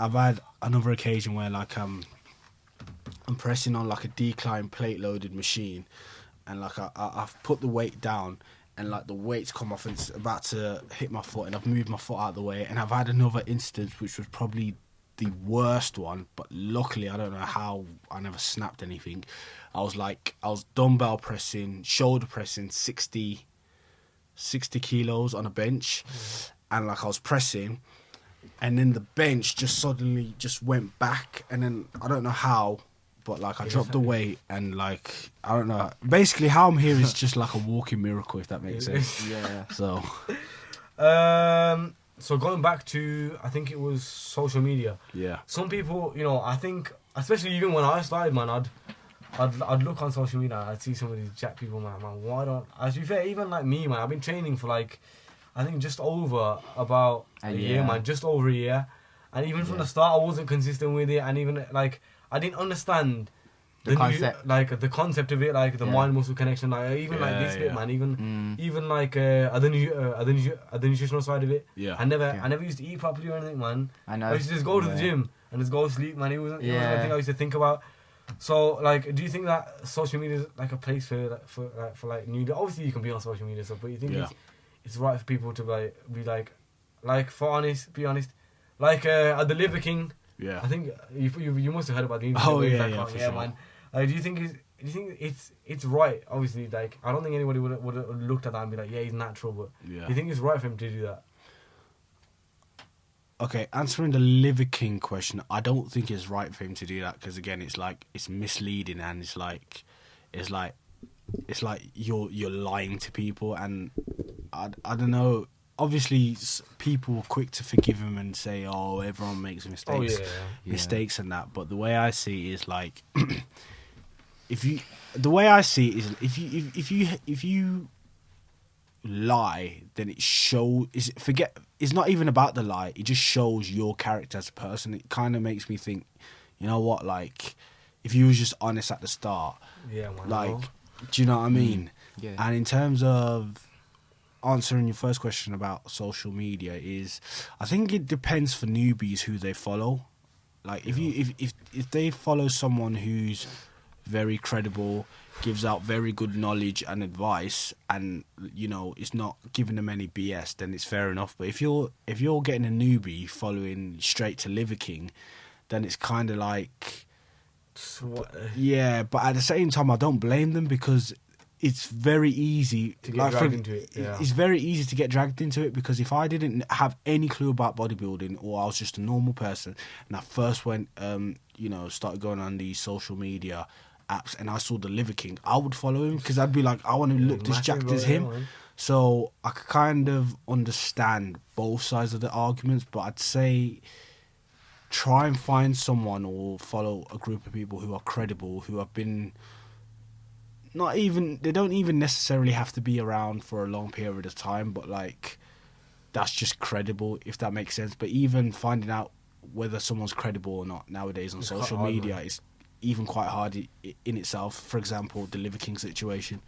another occasion where like I'm pressing on like a decline plate loaded machine, and like I've put the weight down, and like the weight's come off and it's about to hit my foot, and I've moved my foot out of the way. And I've had another instance which was probably the worst one, but luckily I don't know how I never snapped anything. I was dumbbell pressing, shoulder pressing 60 60 kilos on a bench, and like I was pressing, and then the bench just suddenly just went back, and then I don't know how, but like I dropped the weight, and like I don't know. Basically, how I'm here is just like a walking miracle, if that makes sense. Yeah. So, so going back to, I think it was social media. yeah. Some people, you know, I think, especially even when I started, man, I'd look on social media, I'd see some of these jack people, man, why don't, as you fair, even like me, man, I've been training for like, I think just over about a year, man, just over a year. And even from the start, I wasn't consistent with it, and even like, I didn't understand the concept, the concept of it, like the mind-muscle connection, like even like this bit, man, even like other nutritional side of it. Yeah. I never used to eat properly or anything, man. I know. I used to just go to the gym and just go to sleep, man. It wasn't a thing I used to think about. So, like, do you think that social media is like a place for new? Obviously, you can be on social media stuff, but you think it's right for people to be like, be honest, like at the Liver King. Yeah. I think you must have heard about the Oh yeah, for sure. Man. Do you think it's right? Obviously, like I don't think anybody would have looked at that and be like, yeah, he's natural, but do you think it's right for him to do that? Okay, answering the Liver King question, I don't think it's right for him to do that, because again, it's like it's misleading, and it's like you're lying to people, and I don't know. Obviously, people are quick to forgive him and say, "Oh, everyone makes mistakes, mistakes and that." But the way I see it is like, if you lie, then it shows. It's not even about the lie. It just shows your character as a person. It kind of makes me think, you know what? Like, if you was just honest at the start, like, do you know what I mean? Yeah. And in terms of answering your first question about social media, is I think it depends for newbies who they follow. Like, if they follow someone who's very credible, gives out very good knowledge and advice, and you know it's not giving them any BS, then it's fair enough. But if you're getting a newbie following straight to Liver King, then it's kind of like, yeah. But at the same time, I don't blame them, because it's very easy to get dragged into it. Yeah. It's very easy to get dragged into it, because if I didn't have any clue about bodybuilding, or I was just a normal person, and I first went, started going on these social media apps, and I saw the Liver King, I would follow him, because I'd be like, I want to look as jacked as him. Man. So I kind of understand both sides of the arguments, but I'd say try and find someone or follow a group of people who are credible, who have been. They don't even necessarily have to be around for a long period of time, but like, that's just credible, if that makes sense. But even finding out whether someone's credible or not nowadays on social media is even quite hard in itself. For example, the Liver King situation.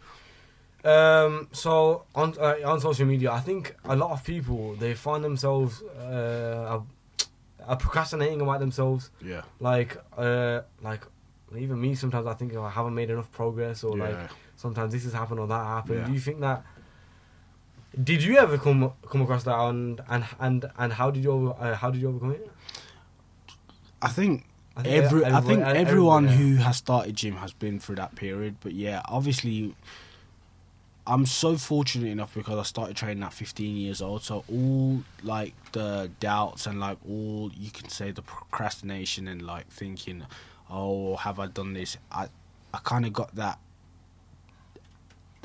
So on social media, I think a lot of people, they find themselves are procrastinating about themselves. Yeah. Like even me, sometimes I think I haven't made enough progress, or like sometimes this has happened or that happened. Yeah. Do you think that? Did you ever come across that, and how did you overcome it? I think everyone who has started gym has been through that period. But yeah, obviously, I'm so fortunate enough because I started training at 15 years old. So all like the doubts and like all you can say the procrastination and like thinking, oh, have I done this? I kind of got that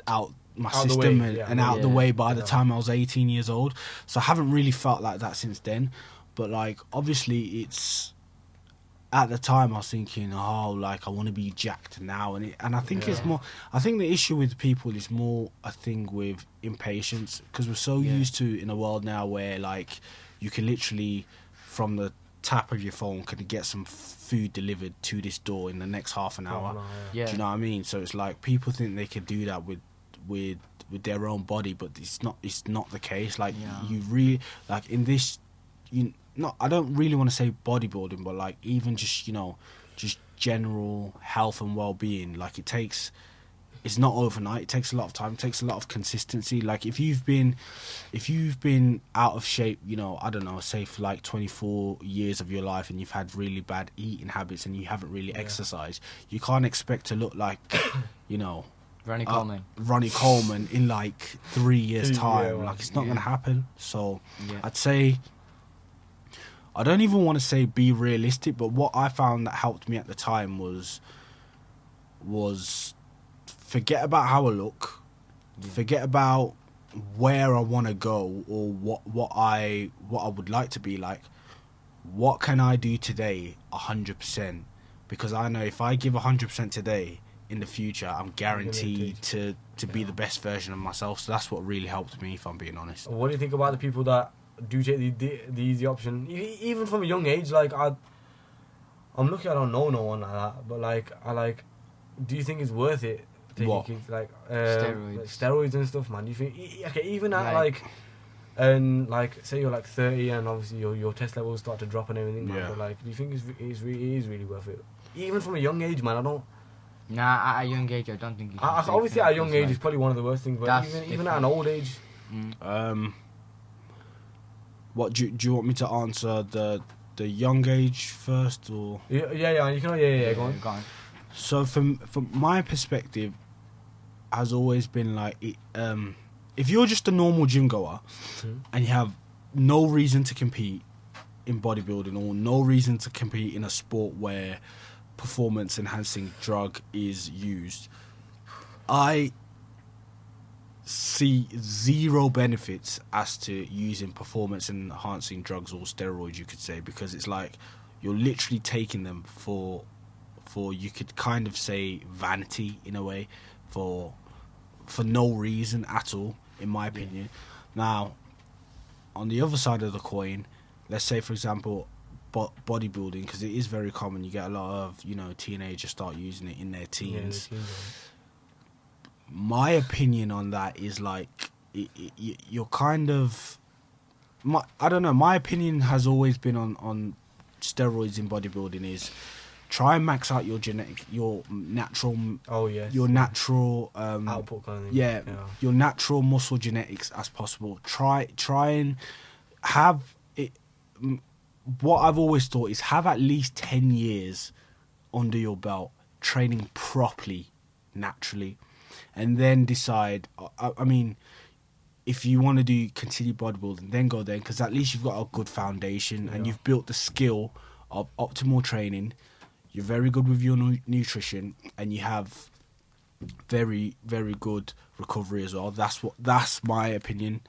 out my system and out the way by the time I was 18 years old. So I haven't really felt like that since then. But like, obviously, it's at the time I was thinking, oh, like I want to be jacked now, and I think it's more. I think the issue with people is more a thing with impatience, because we're so used to in a world now where like you can literally from the tap of your phone can get some food delivered to this door in the next half an hour. Do you know what I mean? So it's like people think they could do that with their own body, but it's not the case. Like you really like in this, I don't really want to say bodybuilding, but like even just just general health and well-being. Like it's not overnight. It takes a lot of time. It takes a lot of consistency. Like if you've been out of shape, I don't know, say for like 24 years of your life, and you've had really bad eating habits, and you haven't really exercised, you can't expect to look like, Ronnie Coleman. Ronnie Coleman in like 3 years' time. Yeah, like it's not gonna happen. So Yeah. I'd say, I don't even want to say be realistic, but what I found that helped me at the time was forget about how I look, forget about where I want to go or what I would like to be like. What can I do today 100%? Because I know if I give 100% today, in the future, I'm guaranteed to be the best version of myself. So that's what really helped me, if I'm being honest. What do you think about the people that do take the easy option, even from a young age? Like I'm lucky I don't know no one like that, but like, do you think it's worth it? Taking kids, like steroids and stuff, man. Do you think okay, even at and like say you're like 30 and obviously your test levels start to drop and everything, man, but like, do you think it is really worth it? Even from a young age, man. I don't. Nah, at a young age, I don't think you should. Obviously, at a young age, is probably one of the worst things. But even at an old age. What do you want me to answer the young age first or? Yeah. You can. Go on. So from my perspective, has always been like, if you're just a normal gym goer and you have no reason to compete in bodybuilding or no reason to compete in a sport where performance enhancing drug is used, I see zero benefits as to using performance enhancing drugs or steroids, you could say, because it's like you're literally taking them for you could kind of say vanity in a way, for no reason at all, in my opinion. Now, on the other side of the coin, let's say for example bodybuilding, because it is very common, you get a lot of teenagers start using it in their teens. My opinion on that is like you're kind of, I don't know, my opinion has always been on steroids in bodybuilding is try and max out your natural output kind of thing. Your natural muscle genetics as possible. Try and have it. What I've always thought is have at least 10 years under your belt training properly, naturally, and then decide. I mean, if you want to continue bodybuilding, then go there, because at least you've got a good foundation and you've built the skill of optimal training. You're very good with your nutrition, and you have very, very good recovery as well. That's my opinion.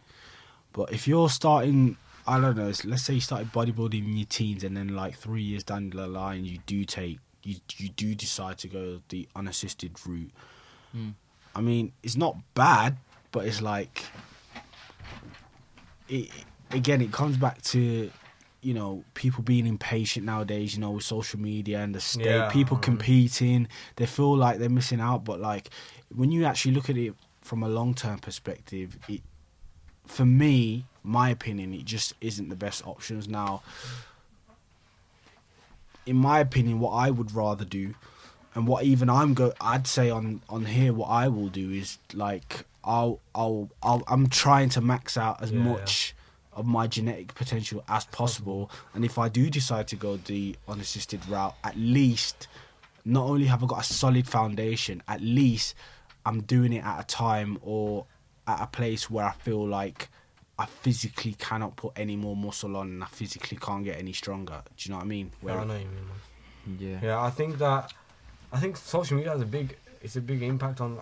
But if you're starting, I don't know, let's say you started bodybuilding in your teens, and then like 3 years down the line, you do decide to go the unassisted route. I mean, it's not bad, but it's like, it comes back to, people being impatient nowadays, with social media and the state, people competing, they feel like they're missing out. But like, when you actually look at it from a long-term perspective, for me, my opinion, it just isn't the best options. Now, in my opinion, what I would rather do, and what even I'd say on here, what I will do is like, I'm trying to max out as much of my genetic potential as possible. And if I do decide to go the unassisted route, at least not only have I got a solid foundation, at least I'm doing it at a time or at a place where I feel like I physically cannot put any more muscle on and I physically can't get any stronger. Do you know what I mean? I know what you mean, man. Yeah, I think social media has a big impact on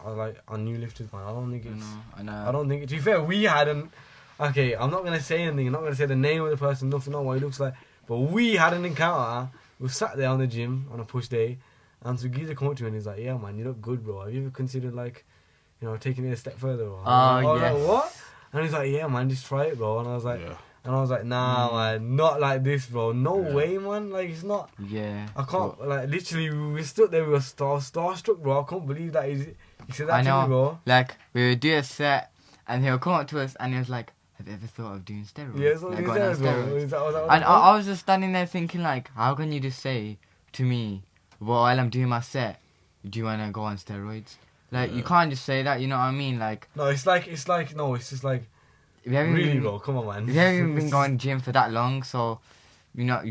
new lifters, man. I don't think it's. I know. I don't think. To be fair, we hadn't. Okay, I'm not gonna say anything. I'm not gonna say the name of the person. Nothing on what he looks like. But we had an encounter. We sat there on the gym on a push day, and so Giza come up to me and he's like, "Yeah, man, you look good, bro. Have you ever considered taking it a step further?" I was like, what? And he's like, "Yeah, man, just try it, bro." And I was like. Yeah. And I was like, nah, man, not like this, bro. No way, man. Like, it's not. Yeah. I can't, literally, we stood there, we were starstruck, bro. I can't believe that he said that to me, bro. Like, we would do a set, and he'll come up to us, and he was like, have you ever thought of doing steroids? Yeah, so he said, bro. And I was just standing there thinking, like, how can you just say to me, while I'm doing my set, do you want to go on steroids? Like, you can't just say that, you know what I mean? Like. No, it's just like. Really, bro, come on, man. We haven't even been going to gym for that long, so you know what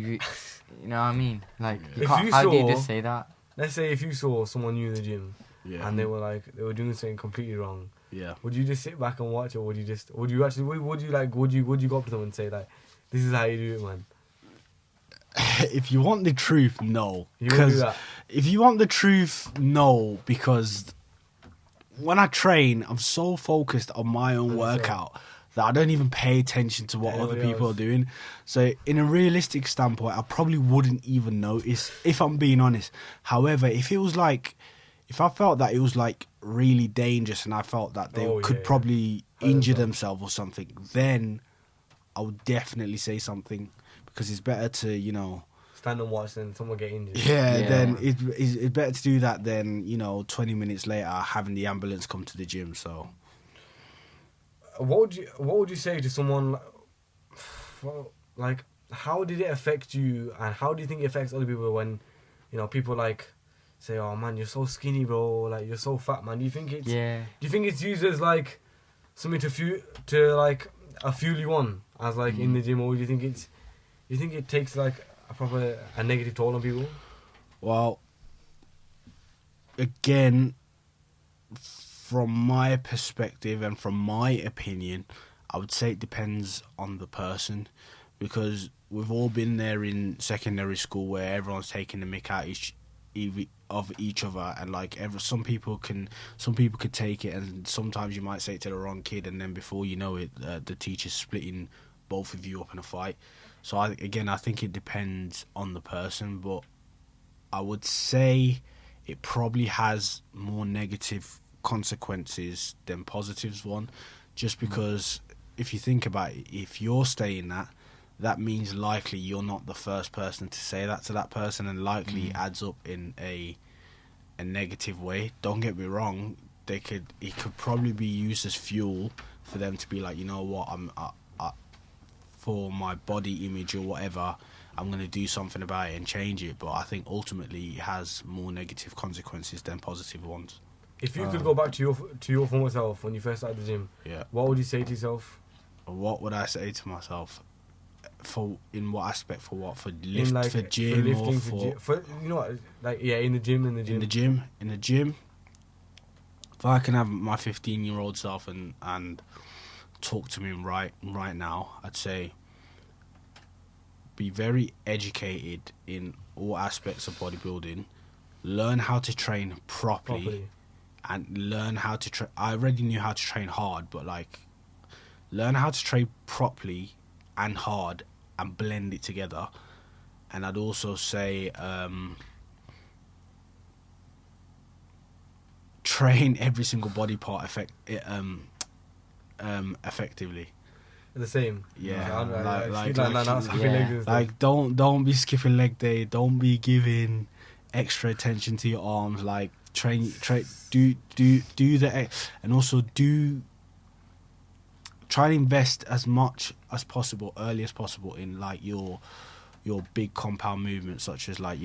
I mean. Like, how do you just say that? Let's say if you saw someone new in the gym and they were doing something completely wrong. Yeah. Would you just sit back and watch, or would you go up to them and say like, "This is how you do it, man"? If you want the truth, no. You won't do that. If you want the truth, no, because when I train, I'm so focused on my own workout that I don't even pay attention to what other people are doing. So in a realistic standpoint, I probably wouldn't even notice, if I'm being honest. However, if I felt that it was like really dangerous and I felt that they could probably injure themselves or something, then I would definitely say something, because it's better to, stand and watch than someone get injured. Then it's better to do that than 20 minutes later having the ambulance come to the gym. So what would you say to someone like, how did it affect you, and how do you think it affects other people when people like say, "Oh man, you're so skinny, bro, like you're so fat, man"? Do you think it's used as like something to fuel you on, as like in the gym, or do you think it takes like a negative toll on people? Well, again, from my perspective and from my opinion, I would say it depends on the person, because we've all been there in secondary school where everyone's taking the mick out of each other, and like some people could take it, and sometimes you might say it to the wrong kid, and then before you know it, the teacher's splitting both of you up in a fight. So I think it depends on the person, but I would say it probably has more negative consequences than positives one, just because if you think about it, if you're saying that means likely you're not the first person to say that to that person, and likely adds up in a negative way. Don't get me wrong, it could probably be used as fuel for them to be like, you know what, for my body image or whatever, I'm going to do something about it and change it. But I think ultimately it has more negative consequences than positive ones. If you could go back to your former self when you first started the gym, what would you say to yourself? What would I say to myself? In what aspect? For what? For gym, in the gym. In the gym. If I can have my 15-year-old self and talk to me right now, I'd say be very educated in all aspects of bodybuilding. Learn how to train properly. And learn how to train. I already knew how to train hard, but like learn how to train properly and hard and blend it together. And I'd also say train every single body part effectively. The same. Don't be skipping leg day. Don't be giving extra attention to your arms. Like train. Do the, and also try and invest as much as possible, early as possible, in like your big compound movements, such as like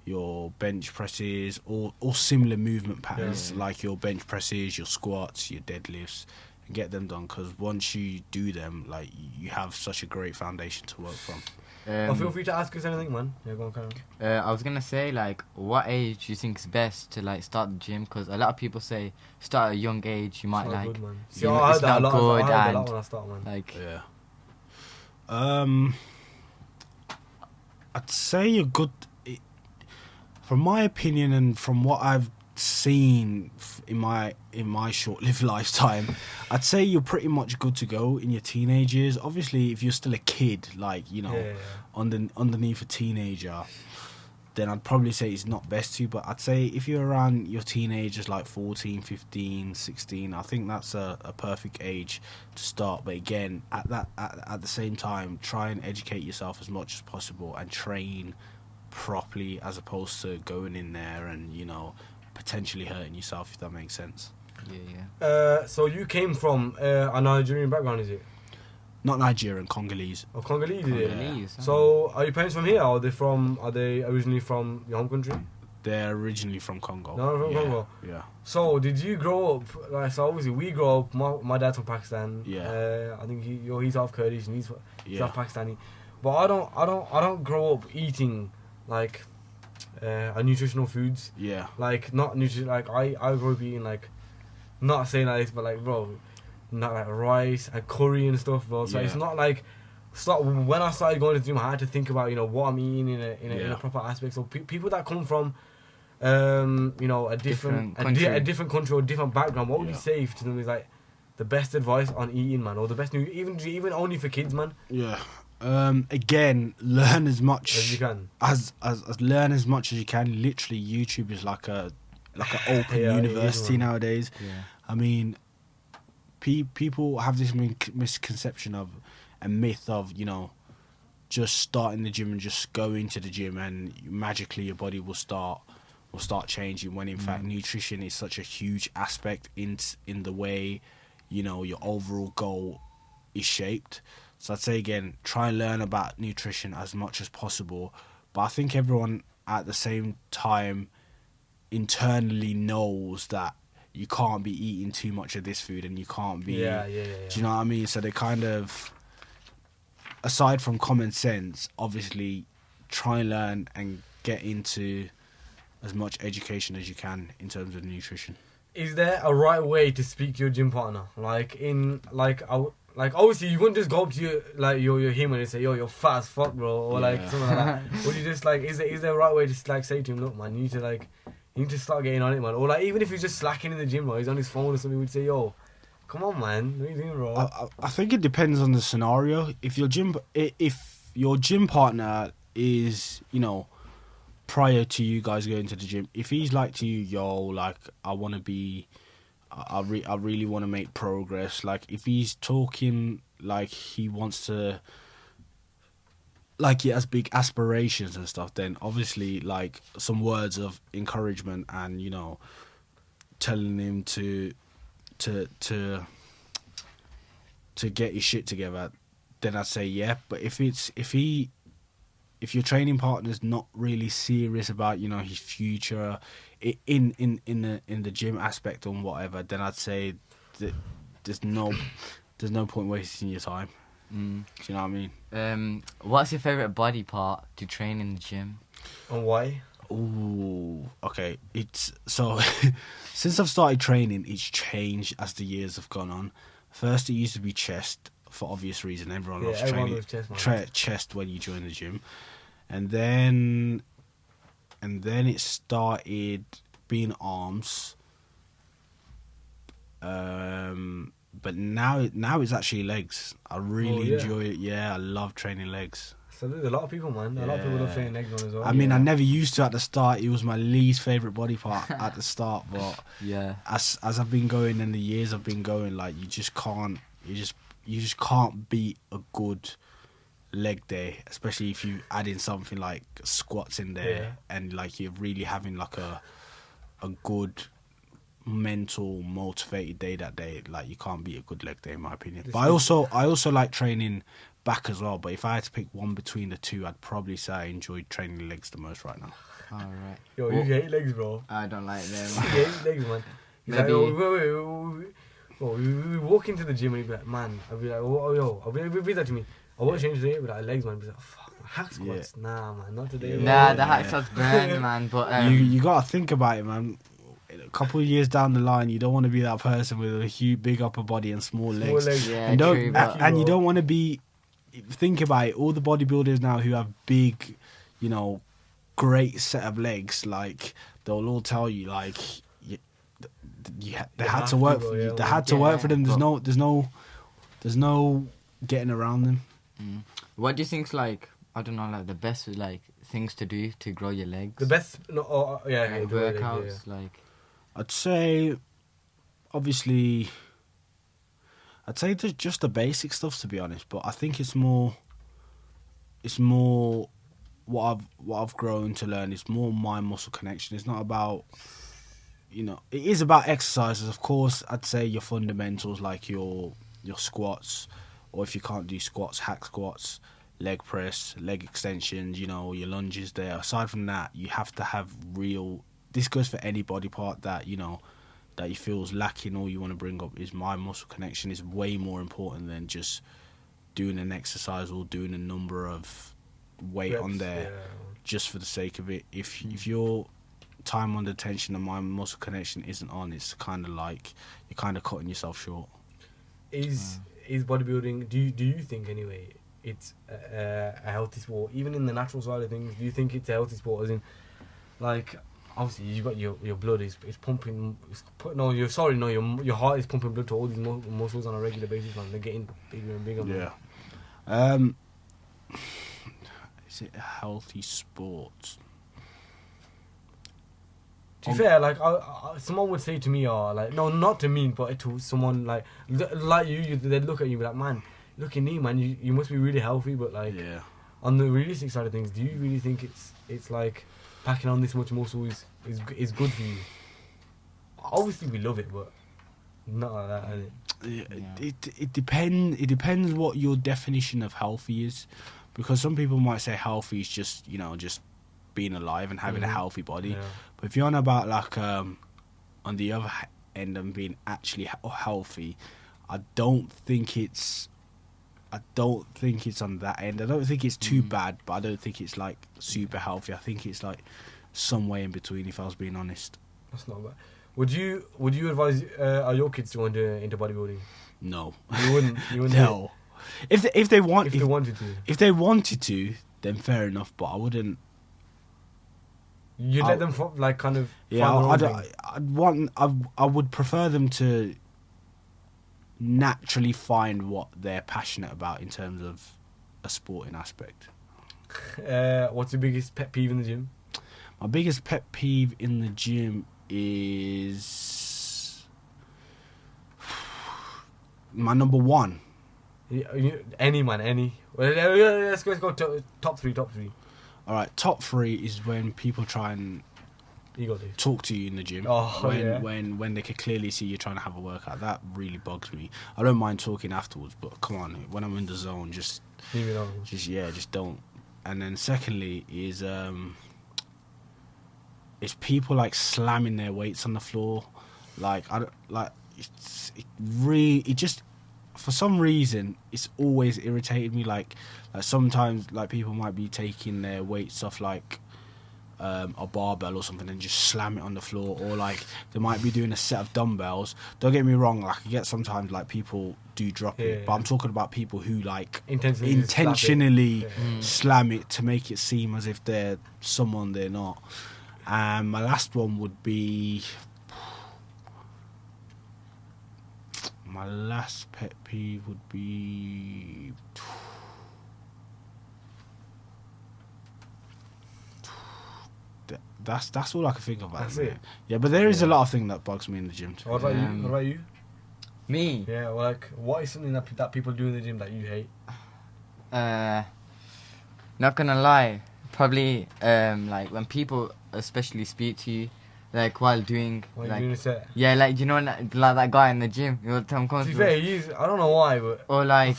your bench presses or similar movement patterns, like your bench presses, your squats, your deadlifts, and get them done, because once you do them, like you have such a great foundation to work from. Feel free to ask us anything, man. Yeah, go on, Karen. I was gonna say, like, what age do you think is best to like start the gym? Because a lot of people say start at a young age. You might like. Good, it's not good, and when I start, man. like. Yeah. I'd say you're good. From my opinion and from what I've seen in my short-lived lifetime, I'd say you're pretty much good to go in your teenage years. Obviously, if you're still a kid, like underneath a teenager, then I'd probably say it's not best to. But I'd say if you're around your teenagers, like 14, 15, 16, I think that's a perfect age to start. But again, at the same time, try and educate yourself as much as possible and train properly, as opposed to going in there and potentially hurting yourself, if that makes sense. So you came from a Nigerian background, is it? Not Nigerian, Congolese. Oh, Congolese. Yeah. So are your parents from here, or are they originally from your home country? They're originally from Congo. No, from Congo. Yeah. So did you grow up so obviously we grow up, my dad's from Pakistan. Yeah. I think he's half Kurdish and he's half Pakistani. But I don't grow up eating like are nutritional foods. Yeah. Like not nutrition. Like I grew up eating like, not saying like this, but like bro, not like rice and curry and stuff, bro. So it's not like. When I started going to the gym, I had to think about what I'm eating in a proper aspect. So people that come from a different country or different background, what would you say to them is like the best advice on eating, man, or the best even only for kids, man? Yeah. Again, learn as much as you can. As learn as much as you can. Literally, YouTube is like an open university nowadays. Yeah. I mean, people have this misconception of a myth of just starting the gym and just going to the gym and magically your body will start changing, when in fact nutrition is such a huge aspect in the way your overall goal is shaped. So I'd say again, try and learn about nutrition as much as possible, but I think everyone at the same time internally knows that you can't be eating too much of this food and you can't be do you know what I mean? So they kind of, aside from common sense, obviously try and learn and get into as much education as you can in terms of nutrition. Is there a right way to speak to your gym partner? Obviously you wouldn't just go up to your him and say, yo, you're fat as fuck, bro, or something like that. Would you just is there a right way to say to him, look, man, you need to start getting on it, man, or even if he's just slacking in the gym, bro, he's on his phone or something, we'd say, yo, come on, man, what are you doing, bro? I think it depends on the scenario. If your gym partner is prior to you guys going to the gym, if he's like to you, yo, like I really want to make progress, like if he's talking like he wants to, like he has big aspirations and stuff, then obviously like some words of encouragement and telling him to get his shit together, then I'd say yeah. But if your training partner's not really serious about his future in the gym aspect or whatever, then I'd say that there's no point wasting your time. Do you know what I mean? What's your favourite body part to train in the gym? And why? Ooh, okay. It's so since I've started training, it's changed as the years have gone on. First, it used to be chest for obvious reason. Everyone loves training chest when you join the gym, and then it started being arms. But now it's actually legs. I really enjoy it. Yeah, I love training legs. So there's a lot of people, man. A lot of people love training legs on as well. I mean, I never used to at the start. It was my least favourite body part at the start. But as I've been going and the years I've been going, like you just can't beat a good leg day, especially if you add in something like squats in there and like you're really having like a good mental motivated day that day. Like you can't beat a good leg day in my opinion. But I also like training back as well, but if I had to pick one between the two, I'd probably say I enjoy training legs the most right now. Alright. Yo, you hate legs, bro. I don't like them. You hate legs, man. Maybe. Like, we walk into the gym and he'd be like, man, I'll be like, I'll be that to me. I won't change today, but like legs, man. I'll be like, fuck, hack squats. Yeah. Nah, man, not today. Nah, the hack squats burn, man. But you gotta think about it, man. A couple of years down the line, you don't want to be that person with a huge, big upper body and small legs. Yeah, and you don't want to be. Think about it. All the bodybuilders now who have big, great set of legs, like they'll all tell you, like they had to work. They had to work for them. There's no getting around them. What do you think's like? I don't know, like the best like things to do to grow your legs. The best, workouts, like. I'd say, obviously. I'd say just the basic stuff, to be honest, but I think it's more what I've grown to learn. It's more mind-muscle connection. It's not about, it is about exercises, of course. I'd say your fundamentals, like your squats, or if you can't do squats, hack squats, leg press, leg extensions, your lunges there. Aside from that, you have to have real. This goes for any body part that that you feel is lacking. All you want to bring up is my muscle connection is way more important than just doing an exercise or doing a number of weight reps, on there. just for the sake of it. If your time under tension and mind muscle connection isn't on, it's kind of like you're kind of cutting yourself short. Is bodybuilding? Do you think anyway? It's a healthy sport, even in the natural side of things. Do you think it's a healthy sport? As in, like, obviously you got your blood is pumping. Your heart is pumping blood to all these muscles on a regular basis, man. They're getting bigger and bigger. Man. Yeah. Is it a healthy sport? To be fair, like someone would say to me, or like, no, not to me, but to someone like you, they'd look at you and be like, man, look at me, man, you must be really healthy. But like, on the realistic side of things, do you really think it's like packing on this much muscle is good for you? Obviously, we love it, but not like that. Is it? It depends what your definition of healthy is, because some people might say healthy is just being alive and having a healthy body. Yeah. But if you're on about like on the other end and being actually healthy, I don't think it's on that end. I don't think it's too bad, but I don't think it's like super healthy. I think it's like somewhere in between, if I was being honest. That's not bad. Would you advise your kids to go into bodybuilding? No. You wouldn't. No. If they wanted to, then fair enough. But I wouldn't. You'd let them like kind of. Yeah, I would prefer them to naturally find what they're passionate about in terms of a sporting aspect. What's your biggest pet peeve in the gym? My biggest pet peeve in the gym is my number one. Any. Let's go top three. All right, top three is when people try and talk to you in the gym. When they can clearly see you're trying to have a workout. That really bugs me. I don't mind talking afterwards, but come on, when I'm in the zone, just don't. And then secondly is people like slamming their weights on the floor. Like for some reason it's always irritated me. Like sometimes like people might be taking their weights off like a barbell or something and just slam it on the floor, or like they might be doing a set of dumbbells. Don't get me wrong, like I get sometimes like people do drop it, but I'm talking about people who like intentionally slam it to make it seem as if they're someone they're not. And my last one would be, my last pet peeve would be, that's all I can think of. That's it. Yeah, but there is a lot of things that bugs me in the gym too. What about you? Me? Yeah, well, like what is something that people do in the gym that you hate? Not gonna lie, probably like when people especially speak to you, like while doing doing a set. Yeah, like you know, like that guy in the gym. You know, Tom To be fair, I don't know why, but or like,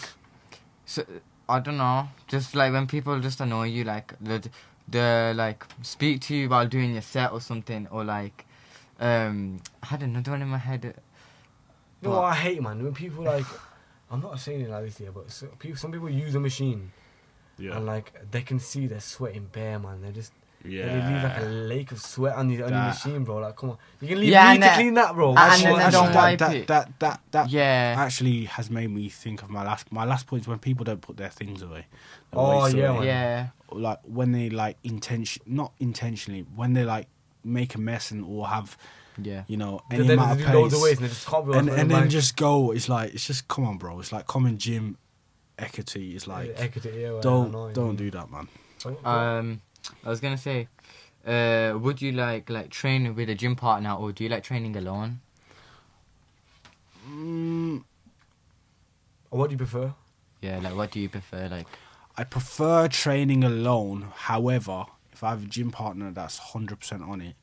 so I don't know, just like when people just annoy you, like the like speak to you while doing your set or something, or like I had another one in my head. You know what I hate, man? When people like, I'm not saying it like this here, but some people use a machine, and like they can see they're sweating bare, man. They just they leave like a lake of sweat on your machine, bro. Like, come on, you can leave me to clean that, bro. That actually has made me think of my last point is when people don't put their things away. Like when they like not intentionally, when they like make a mess or have any amount of pace and then just go. It's just come on, bro. It's like common gym etiquette. It's like don't do that, man. I was gonna say, would you like train with a gym partner, or do you like training alone? What do you prefer? Yeah, like what do you prefer? Like, I prefer training alone. However, if I have a gym partner that's 100% on it,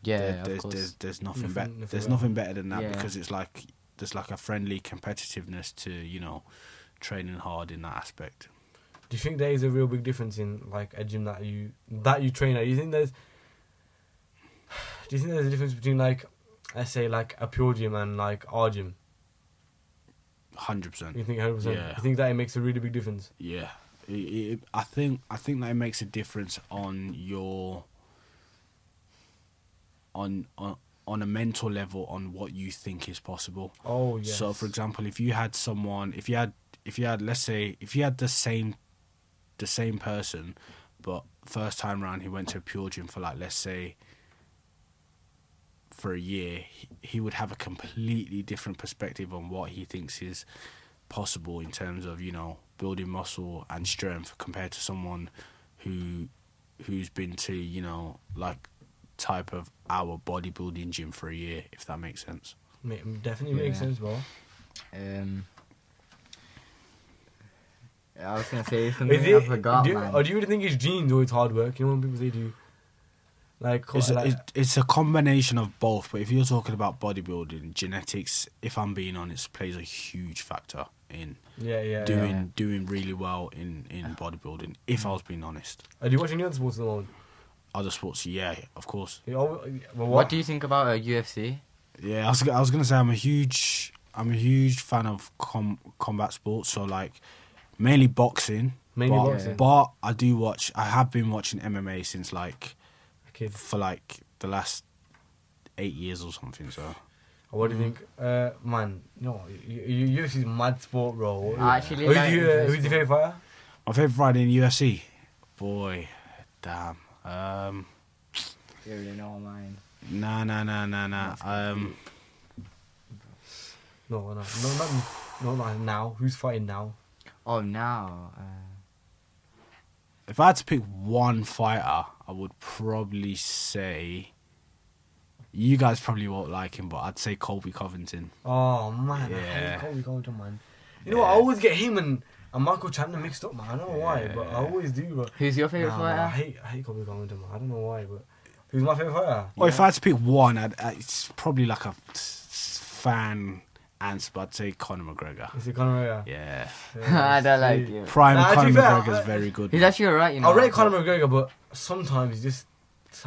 there's nothing better. There's nothing better than that, because it's like there's like a friendly competitiveness to training hard in that aspect. Do you think there is a real big difference in like a gym that you train at? Do you think there's a difference between like, let's say like a pure gym and like our gym? 100%. You think 100%? Yeah. You think that it makes a really big difference? Yeah. I think that it makes a difference on your on a mental level on what you think is possible. Oh yes. So for example, if you had let's say if you had the same person, but first time round he went to a pure gym for like, let's say, for a year, he would have a completely different perspective on what he thinks is possible in terms of, you know, building muscle and strength compared to someone who's been to, you know, like type of our bodybuilding gym for a year, if that makes sense. Definitely makes sense, bro. I was gonna say something I forgot, man. Or do you really think it's genes or it's hard work? You know when people say, do you it's a combination of both, but if you're talking about bodybuilding, genetics, if I'm being honest, plays a huge factor in doing really well in bodybuilding, if I was being honest. Are you watching any other sports at the moment? Other sports, yeah, of course. What do you think about UFC? Yeah, I was gonna say I'm a huge fan of combat sports, so like mainly boxing. But I have been watching MMA since like for like the last 8 years or something. So what do you think, man? No, UFC is mad sport, bro. I actually who's your favourite fighter? My favourite fighter in UFC, boy, damn. You really know mine. Nah. No, not now. Who's fighting now? Oh, now. If I had to pick one fighter, I would probably say. You guys probably won't like him, but I'd say Colby Covington. Oh man, I hate Colby Covington, man. You know what? I always get him and Michael Chandler mixed up, man. I don't know why, but I always do. But who's your favourite fighter? I hate Colby Covington, man. I don't know why, but who's my favourite fighter? Well, if I had to pick one, it's probably like a fan answer, but I'd say Conor McGregor. Is it Conor McGregor? Yeah. I don't like you. Prime Conor McGregor is very good. He's actually alright, you know. I rate Conor McGregor, but sometimes he's just,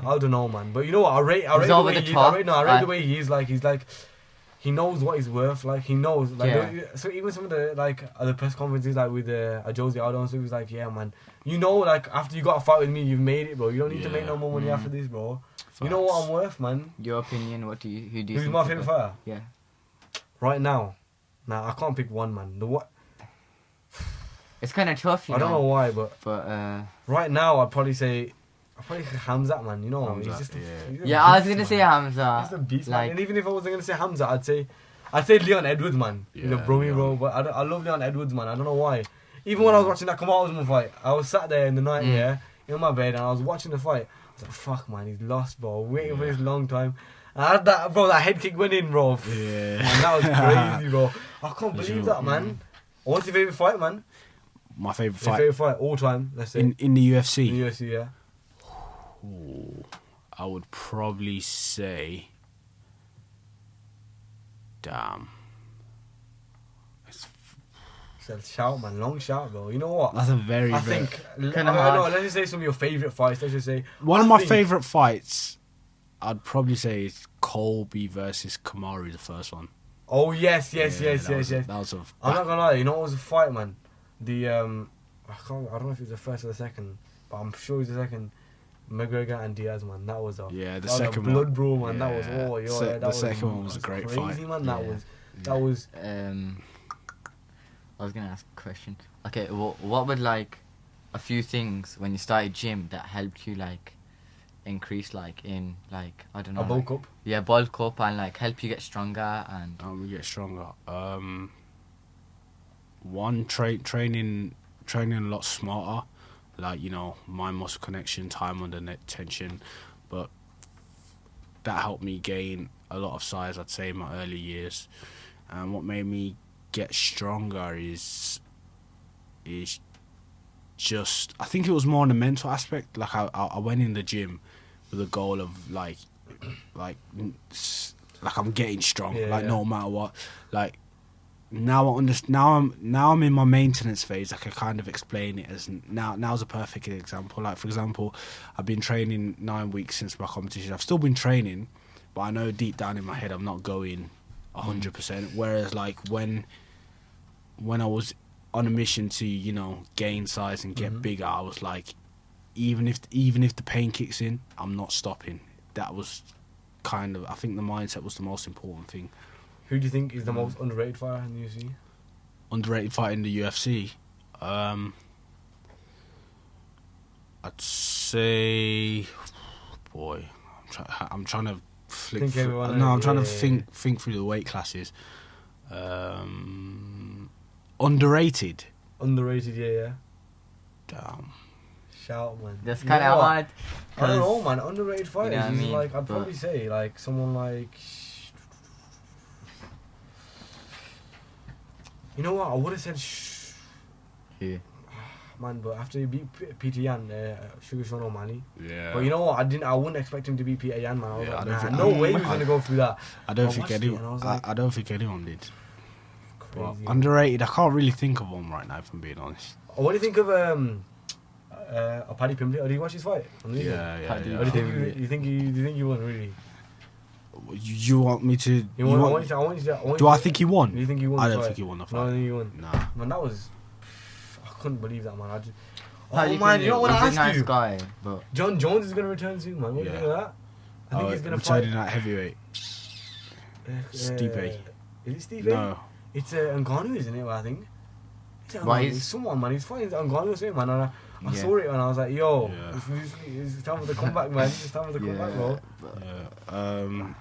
I don't know, man. But you know what? I rate the way he is. Like he's like, he knows what he's worth. Like he knows. Like so even some of the like other press conferences, like with Josie Aldo, so he was like, yeah, man. You know, like after you got a fight with me, you've made it, bro. You don't need to make no more money after this, bro. Facts. You know what I'm worth, man. Your opinion? Who do you Who's my favourite fighter? Yeah. Right now, I can't pick one, man. It's kind of tough, you know. I don't know why, but right now I'd probably say Hamzat, man. You know, Hamzat, he's just I was gonna say Hamzat. He's a beast, man. And even if I wasn't gonna say Hamzat, I'd say Leon Edwards, man. You know, Bromy, bro. But I love Leon Edwards, man. I don't know why. Even when I was watching that Kamaru fight, I was sat there in the night, in my bed, and I was watching the fight. I was like, fuck, man, he's lost, bro. Waiting for this long time. And I had that, bro. That head kick went in, bro. Yeah, man, that was crazy, bro. I can't believe that, man. What's your favourite fight, man? My favourite fight. Your favourite fight all time, let's say. In the UFC. In the UFC, yeah. Ooh, I would probably say. Damn. It's a shout, man. Long shout, bro. You know what? That's a very. I think. Let's just say some of your favourite fights. Let's just say one of my favourite fights. I'd probably say it's Colby versus Kamaru, the first one. Oh yes. That was I'm not gonna lie. You know what was a fight, man? I don't know if it was the first or the second, but I'm sure it was the second. McGregor and Diaz, man. That was the second one. Blood bro, man. Yeah. That was the second one was a great crazy, fight. Man. That was. I was gonna ask a question. Okay, what would like a few things when you started gym that helped you like increase like in like I don't know. A bulk up. Yeah, bulk up and like help you get stronger and. We get stronger. One training a lot smarter, like you know mind muscle connection, time under net tension, but that helped me gain a lot of size. I'd say in my early years, and what made me get stronger is just I think it was more on the mental aspect. Like I went in the gym with a goal of like I'm getting strong, no matter what. Like now I'm in my maintenance phase. I can kind of explain it as now's a perfect example. Like for example, I've been training 9 weeks since my competition. I've still been training, but I know deep down in my head I'm not going 100%. Whereas like when I was on a mission to, you know, gain size and get bigger, I was like, even if the pain kicks in, I'm not stopping. That was kind of, I think the mindset was the most important thing. Who do you think is the most underrated fighter in the UFC? Underrated fighter in the UFC? I'd say, boy, I'm trying to flick. I'm trying to think through the weight classes. Underrated. Underrated, yeah. Damn. Shout, man. That's kind of hard. I don't know, man. Underrated fighters. You know what I mean? Like, I'd probably say like someone like. You know what? I would have said. Yeah. Man, but after he beat Peter Yan, Sugar Sean O'Malley. Yeah. But you know what? I wouldn't expect him to beat Peter Yan, man. I was Yeah, like, I don't think- no way he was gonna go through that. I don't think anyone. Like, I don't think anyone did. crazy. Well, underrated. I can't really think of one right now, if I'm being honest. What do you think of Paddy Pimblett? Did you watch his fight? Yeah. Or do you think he won really? You want me to? I want you to. Do I think he won? Do you think he won? I don't think he won the fight. No, I think he won. Nah. Man, that was. I couldn't believe that, man. You know what I asked you? Guy, but John Jones is gonna return soon, man. What do you think of that? I think he's gonna fight. Returning at heavyweight. Stipe. Is it Stipe? No. It's Ngannou, isn't it? I think. Why It's someone, man. He's fighting Ngannou, same man. And I saw it and I was like, yo, it's time for the comeback, man. It's time for the comeback, bro. Yeah.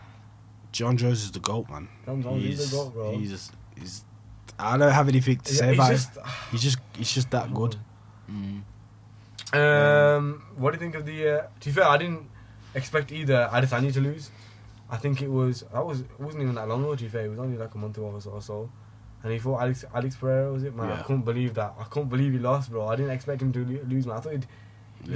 John Jones is the GOAT, man. John Jones is the GOAT, bro. He's I don't have anything to say about him. He's just that good. What do you think of the? To be fair, I didn't expect either Adesanya to lose. I think it wasn't even that long ago. To be fair, it was only like a month ago or so. And he fought Alex Pereira, was it? Man, Yeah. I couldn't believe that. I couldn't believe he lost, bro. I didn't expect him to lose, man. I thought he'd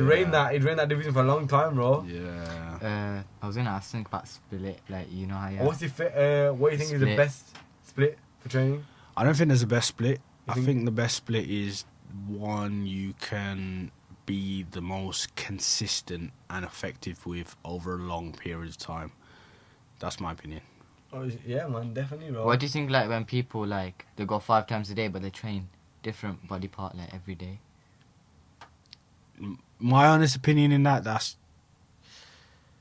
reign that division for a long time, bro. Yeah. I was gonna ask something about split, like you know how you. What do you think is the best split for training? I don't think there's a best split. You I think- think the best split is one you can be the most consistent and effective with over a long period of time. That's my opinion. Oh, yeah, man, definitely, bro. What do you think, like when people like they go 5 times a day, but they train different body part like every day? My honest opinion in that's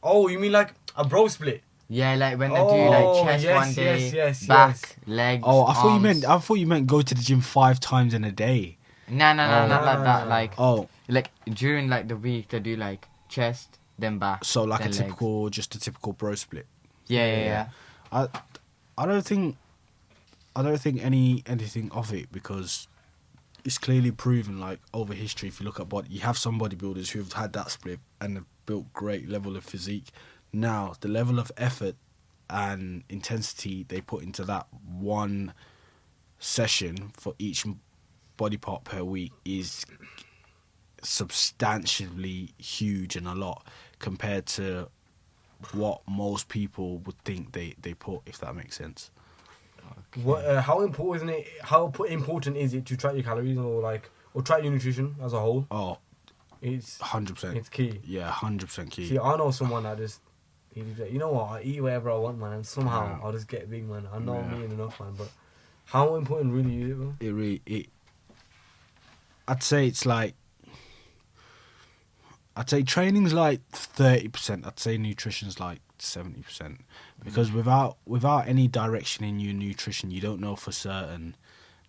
Oh, you mean like a bro split? Yeah, like when they do like chest yes, one day, yes, back, legs. Oh, I arms. thought you meant go to the gym 5 times in a day. No, not like that. Like Oh, like during like the week they do like chest, then back. so like then a typical bro split. Yeah. I don't think anything of it, because it's clearly proven, like over history. If you look at you have some bodybuilders who've had that split and have built great level of physique. Now the level of effort and intensity they put into that one session for each body part per week is substantially huge and a lot compared to what most people would think they put, if that makes sense. Okay. How important is it to track your calories or track your nutrition as a whole? Oh, It's 100%. It's key. Yeah, 100% key. See, I know someone that just you know what, I eat whatever I want, man, and somehow I'll just get big, man. I know I'm eating enough, man, but how important really is it, bro? I'd say it's like, I'd say training's like 30%. I'd say nutrition's like 70%, because without any direction in your nutrition, you don't know for certain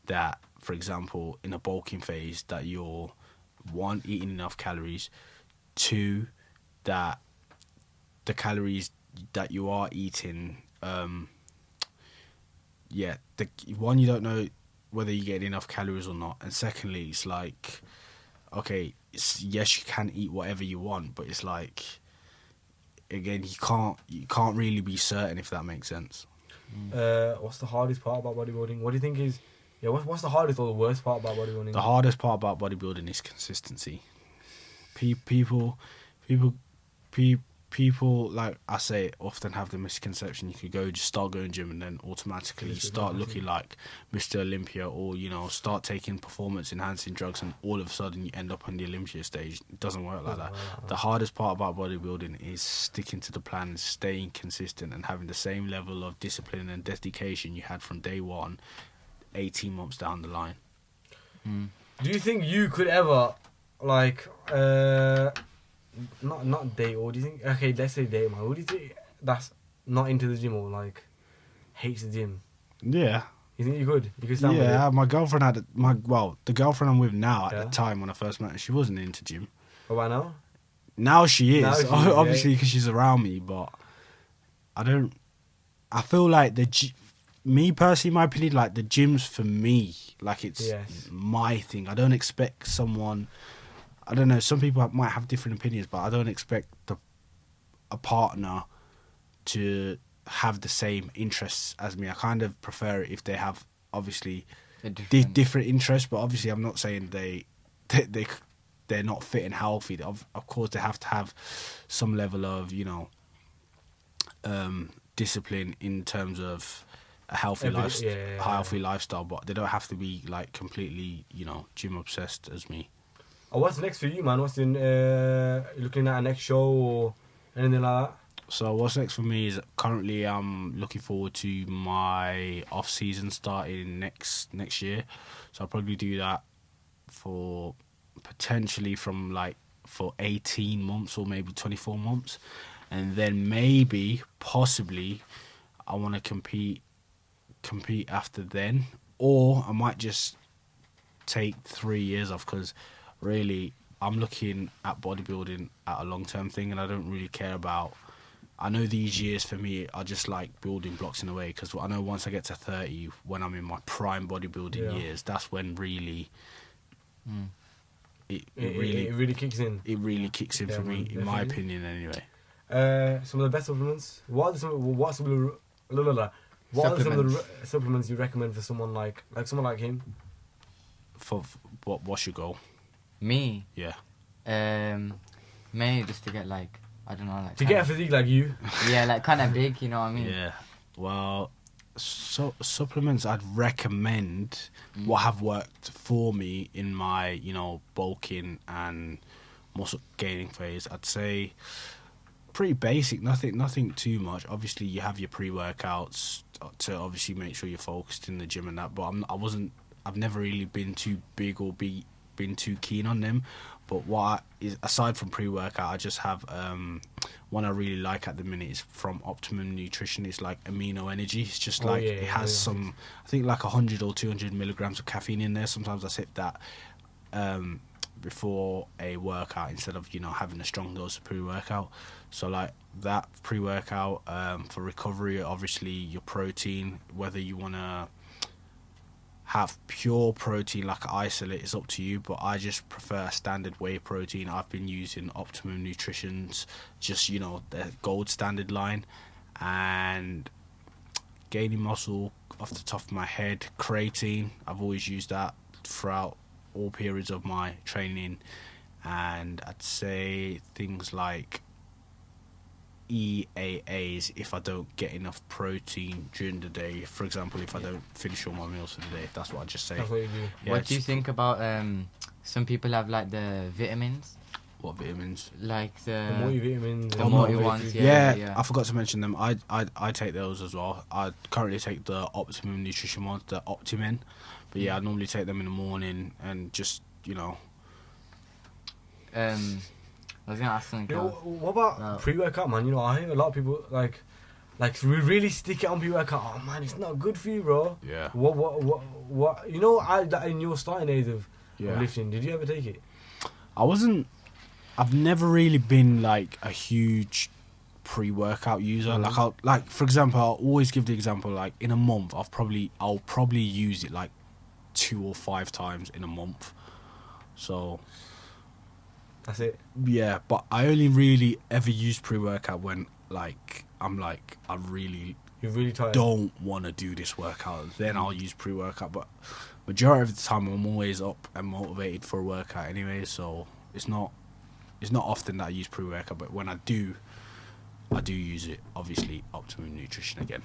that, for example, in a bulking phase, that you're 1, eating enough calories, 2, that the calories that you are eating, you don't know whether you get enough calories or not, and secondly, it's like, okay, yes, you can eat whatever you want, but it's like, again, you can't really be certain, if that makes sense. What's the hardest part about bodybuilding? What do you think is what's the hardest or the worst part about bodybuilding? The hardest part about bodybuilding is consistency. People, like I say, often have the misconception you could just start going gym and then automatically start looking like Mr. Olympia, or start taking performance enhancing drugs and all of a sudden you end up on the Olympia stage. It doesn't work like that. The hardest part about bodybuilding is sticking to the plan, staying consistent, and having the same level of discipline and dedication you had from day one 18 months down the line. Do you think you could ever, like, not date, or do you think, okay, let's say date, man, who do you think that's not into the gym or, like, hates the gym? Yeah. You think you could? You could stand with Yeah, it? my girlfriend had the girlfriend I'm with now at the time when I first met her, she wasn't into gym. What about now? Now she is, Now she is, obviously, because she's around me. But I feel like me personally, my opinion, like the gym's for me. Like it's my thing. I don't expect someone. I don't know. Some people might have different opinions, but I don't expect a partner to have the same interests as me. I kind of prefer it if they have obviously different interests, but obviously I'm not saying they're not fit and healthy. Of course they have to have some level of, you know, discipline in terms of a healthy lifestyle, but they don't have to be like completely, you know, gym obsessed as me. Oh, what's next for you, man? What's in looking at a next show or anything like that? So what's next for me is currently I'm looking forward to my off season starting next year. So I'll probably do that for potentially for 18 months or maybe 24 months. And then maybe, possibly, I want to compete after then. Or I might just take 3 years off, because really I'm looking at bodybuilding at a long-term thing, and I don't really care about... I know these years for me are just like building blocks in a way, because I know once I get to 30, when I'm in my prime bodybuilding years, that's when really... It really kicks in. It really kicks in for me, in my opinion, anyway. Some of the best supplements. What are some of the supplements you recommend for someone like someone like him? For what's your goal? Me? Yeah. Mainly just to get like, I don't know, like to get a physique like you. Yeah, like kind of big, you know what I mean? Yeah. Well, supplements I'd recommend, what have worked for me in my, you know, bulking and muscle gaining phase, I'd say pretty basic, nothing too much. Obviously you have your pre-workouts to obviously make sure you're focused in the gym and that, but I've never really been too big or been too keen on them. But aside from pre-workout, I just have one I really like at the minute is from Optimum Nutrition. It's like amino energy. It's just it has some, I think like 100 or 200 milligrams of caffeine in there. Sometimes I sip that before a workout instead of, you know, having a strong dose of pre-workout. So like that pre-workout, for recovery, obviously your protein, whether you want to have pure protein like isolate, is up to you, but I just prefer standard whey protein. I've been using Optimum Nutrition's, just, you know, the gold standard line. And gaining muscle, off the top of my head, creatine, I've always used that throughout all periods of my training. And I'd say things like EAAs if I don't get enough protein during the day. For example, if I don't finish all my meals for the day, that's what I just say. That's what you do. Yeah, what do you think about some people have like the vitamins? What vitamins? Like the multivitamins, the multi-ones. Yeah, I forgot to mention them. I take those as well. I currently take the Optimum Nutrition ones, the Optimen. But yeah, I normally take them in the morning and just, you know. I was gonna ask something. What about pre-workout, man? You know, I hear a lot of people like we really stick it on pre-workout. Oh man, it's not good for you, bro. Yeah. What? You know, in your starting days of lifting, did you ever take it? I've never really been like a huge pre-workout user. Like for example, I'll always give the example, like in a month, I'll probably use it like 2 or 5 times in a month. So that's it. Yeah, but I only really ever use pre-workout when I really You're really tired. Don't want to do this workout. Then I'll use pre-workout. But majority of the time, I'm always up and motivated for a workout anyway. So it's not often that I use pre-workout. But when I do use it. Obviously, Optimum Nutrition again.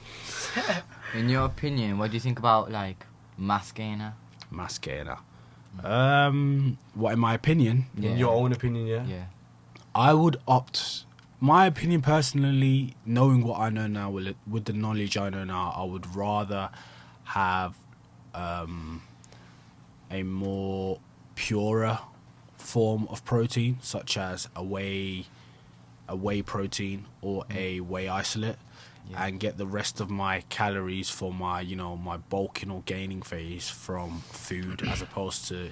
In your opinion, what do you think about like mass gainer? Mass gainer. What, in my opinion? Yeah. In your own opinion, yeah? Yeah. I would opt... My opinion personally, knowing what I know now, with the knowledge I know now, I would rather have a more purer form of protein, such as a whey protein or a whey isolate, and get the rest of my calories for my, my bulking or gaining phase from food, as opposed to,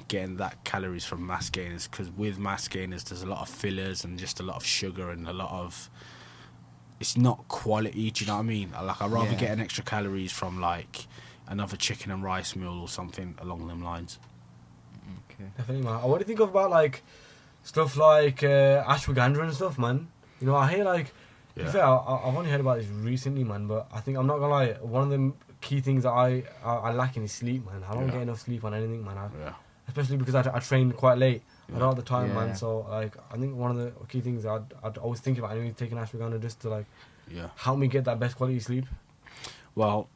getting that calories from mass gainers. Because with mass gainers, there's a lot of fillers and just a lot of sugar and a lot of, it's not quality. Do you know what I mean? Like, I'd rather get an extra calories from like another chicken and rice meal or something along them lines. Okay. Definitely, man. What do you think about like stuff like ashwagandha and stuff, man? I hear like. To be fair, I've only heard about this recently, man. But I think I'm not gonna lie. One of the key things that I lack in is sleep, man. I don't get enough sleep on anything, man. Especially because I train quite late a lot of the time, man. So like, I think one of the key things I'd always think about anyway, taking ashwagandha just to like help me get that best quality sleep. Well,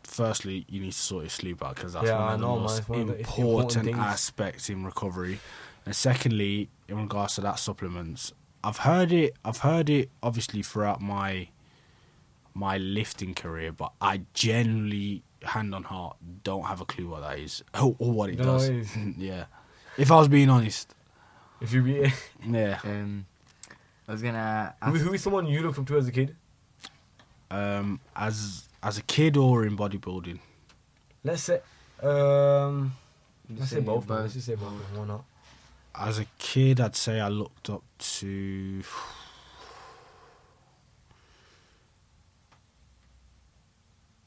firstly, you need to sort your sleep out, because that's one of the most important aspects in recovery. And secondly, in regards to that supplements, I've heard it obviously throughout my lifting career, but I generally, hand on heart, don't have a clue what that is or what it does. Yeah, if I was being honest. If you be yeah. I was gonna ask, who is someone you looked up to as a kid? As a kid or in bodybuilding? Let's say both. Let's just say both. Why not? As a kid, I'd say I looked up to.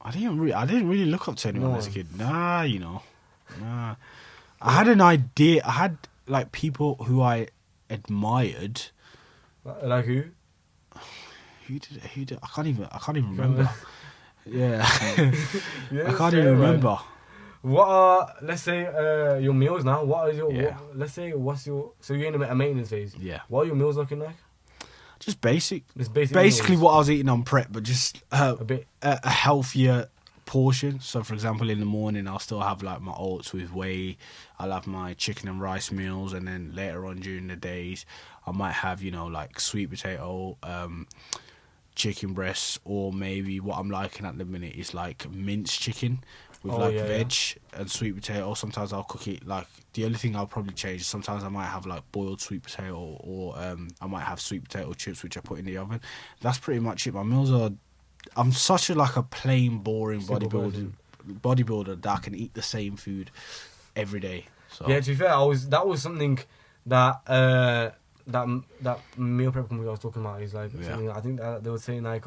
I didn't really look up to anyone as a kid. Nah. I had an idea. I had like people who I admired. Like who? Who did? I can't even remember. Yeah. I can't even remember. Man. What are, let's say, your meals now? What are your, let's say, so you're in a maintenance phase. Yeah. What are your meals looking like? Just basic. Basically meals. What I was eating on prep, but just a healthier portion. So, for example, in the morning, I'll still have like my oats with whey. I'll have my chicken and rice meals, and then later on during the days, I might have, like sweet potato, chicken breasts, or maybe what I'm liking at the minute is like minced chicken with veg and sweet potato. Sometimes I'll cook it, like the only thing I'll probably change is sometimes I might have like boiled sweet potato, or I might have sweet potato chips which I put in the oven. That's pretty much it. My meals are, I'm such a plain boring bodybuilder that I can eat the same food every day. So yeah, to be fair, that was something that that meal prep company I was talking about is like something I think that they were saying like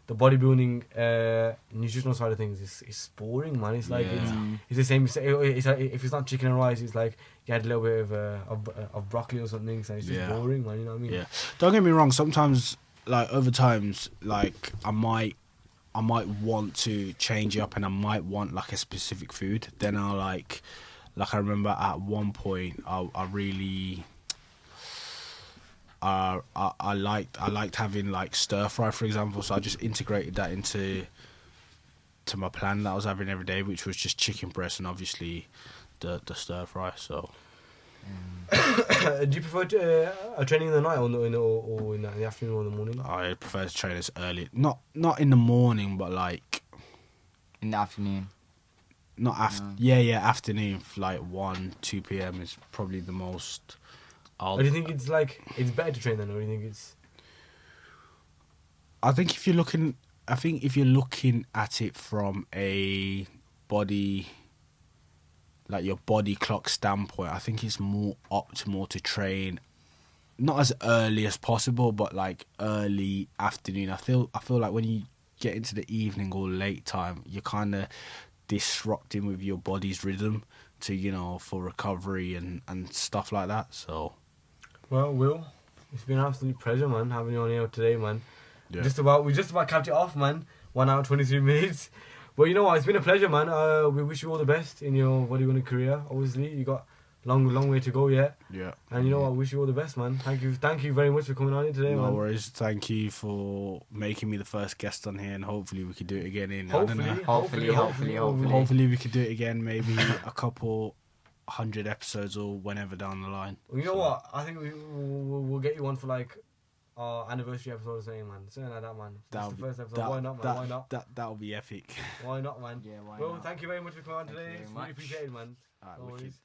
the bodybuilding nutritional side of things is boring, man. It's like it's the same. It's like, if it's not chicken and rice, it's like you had a little bit of broccoli or something. So it's just boring, man. You know what I mean? Yeah. Don't get me wrong. Sometimes, like over times, like I might want to change it up, and I might want like a specific food. Then I'll like I remember at one point I really. I liked having like stir fry, for example, so I just integrated that into my plan that I was having every day, which was just chicken breast and obviously the stir fry. So do you prefer training in the night or in the afternoon or in the morning? I prefer to train as early, not in the morning, but like in the afternoon. Not after, afternoon, like 1-2 p.m. is probably the most. Or do you think it's like it's better to train then, or do you think it's? I think if you're looking at it from a body, like your body clock standpoint, I think it's more optimal to train not as early as possible, but like early afternoon. I feel like when you get into the evening or late time, you're kind of disrupting with your body's rhythm to for recovery and stuff like that. So. Well, Will, it's been an absolute pleasure, man, having you on here today, man. Yeah. We just about capped it off, man. 1 hour 23 minutes. But you know what? It's been a pleasure, man. We wish you all the best in your bodybuilding career. Obviously, you got long way to go yet. Yeah. And you know what? I wish you all the best, man. Thank you very much for coming on here today, man. No worries. Thank you for making me the first guest on here, and hopefully we could do it again in. Hopefully we could do it again. Maybe a couple 100 episodes or whenever down the line. Well, you know what? I think we'll get you on for like our anniversary episode or something, man. Something like that, man. That's the first episode. That, Why not, man? Why not? That'll be epic. Why not, man? Yeah, why Well, not? thank you very much for coming on today. Thank you very It's much. really appreciated, man. Alright, No wicked. worries.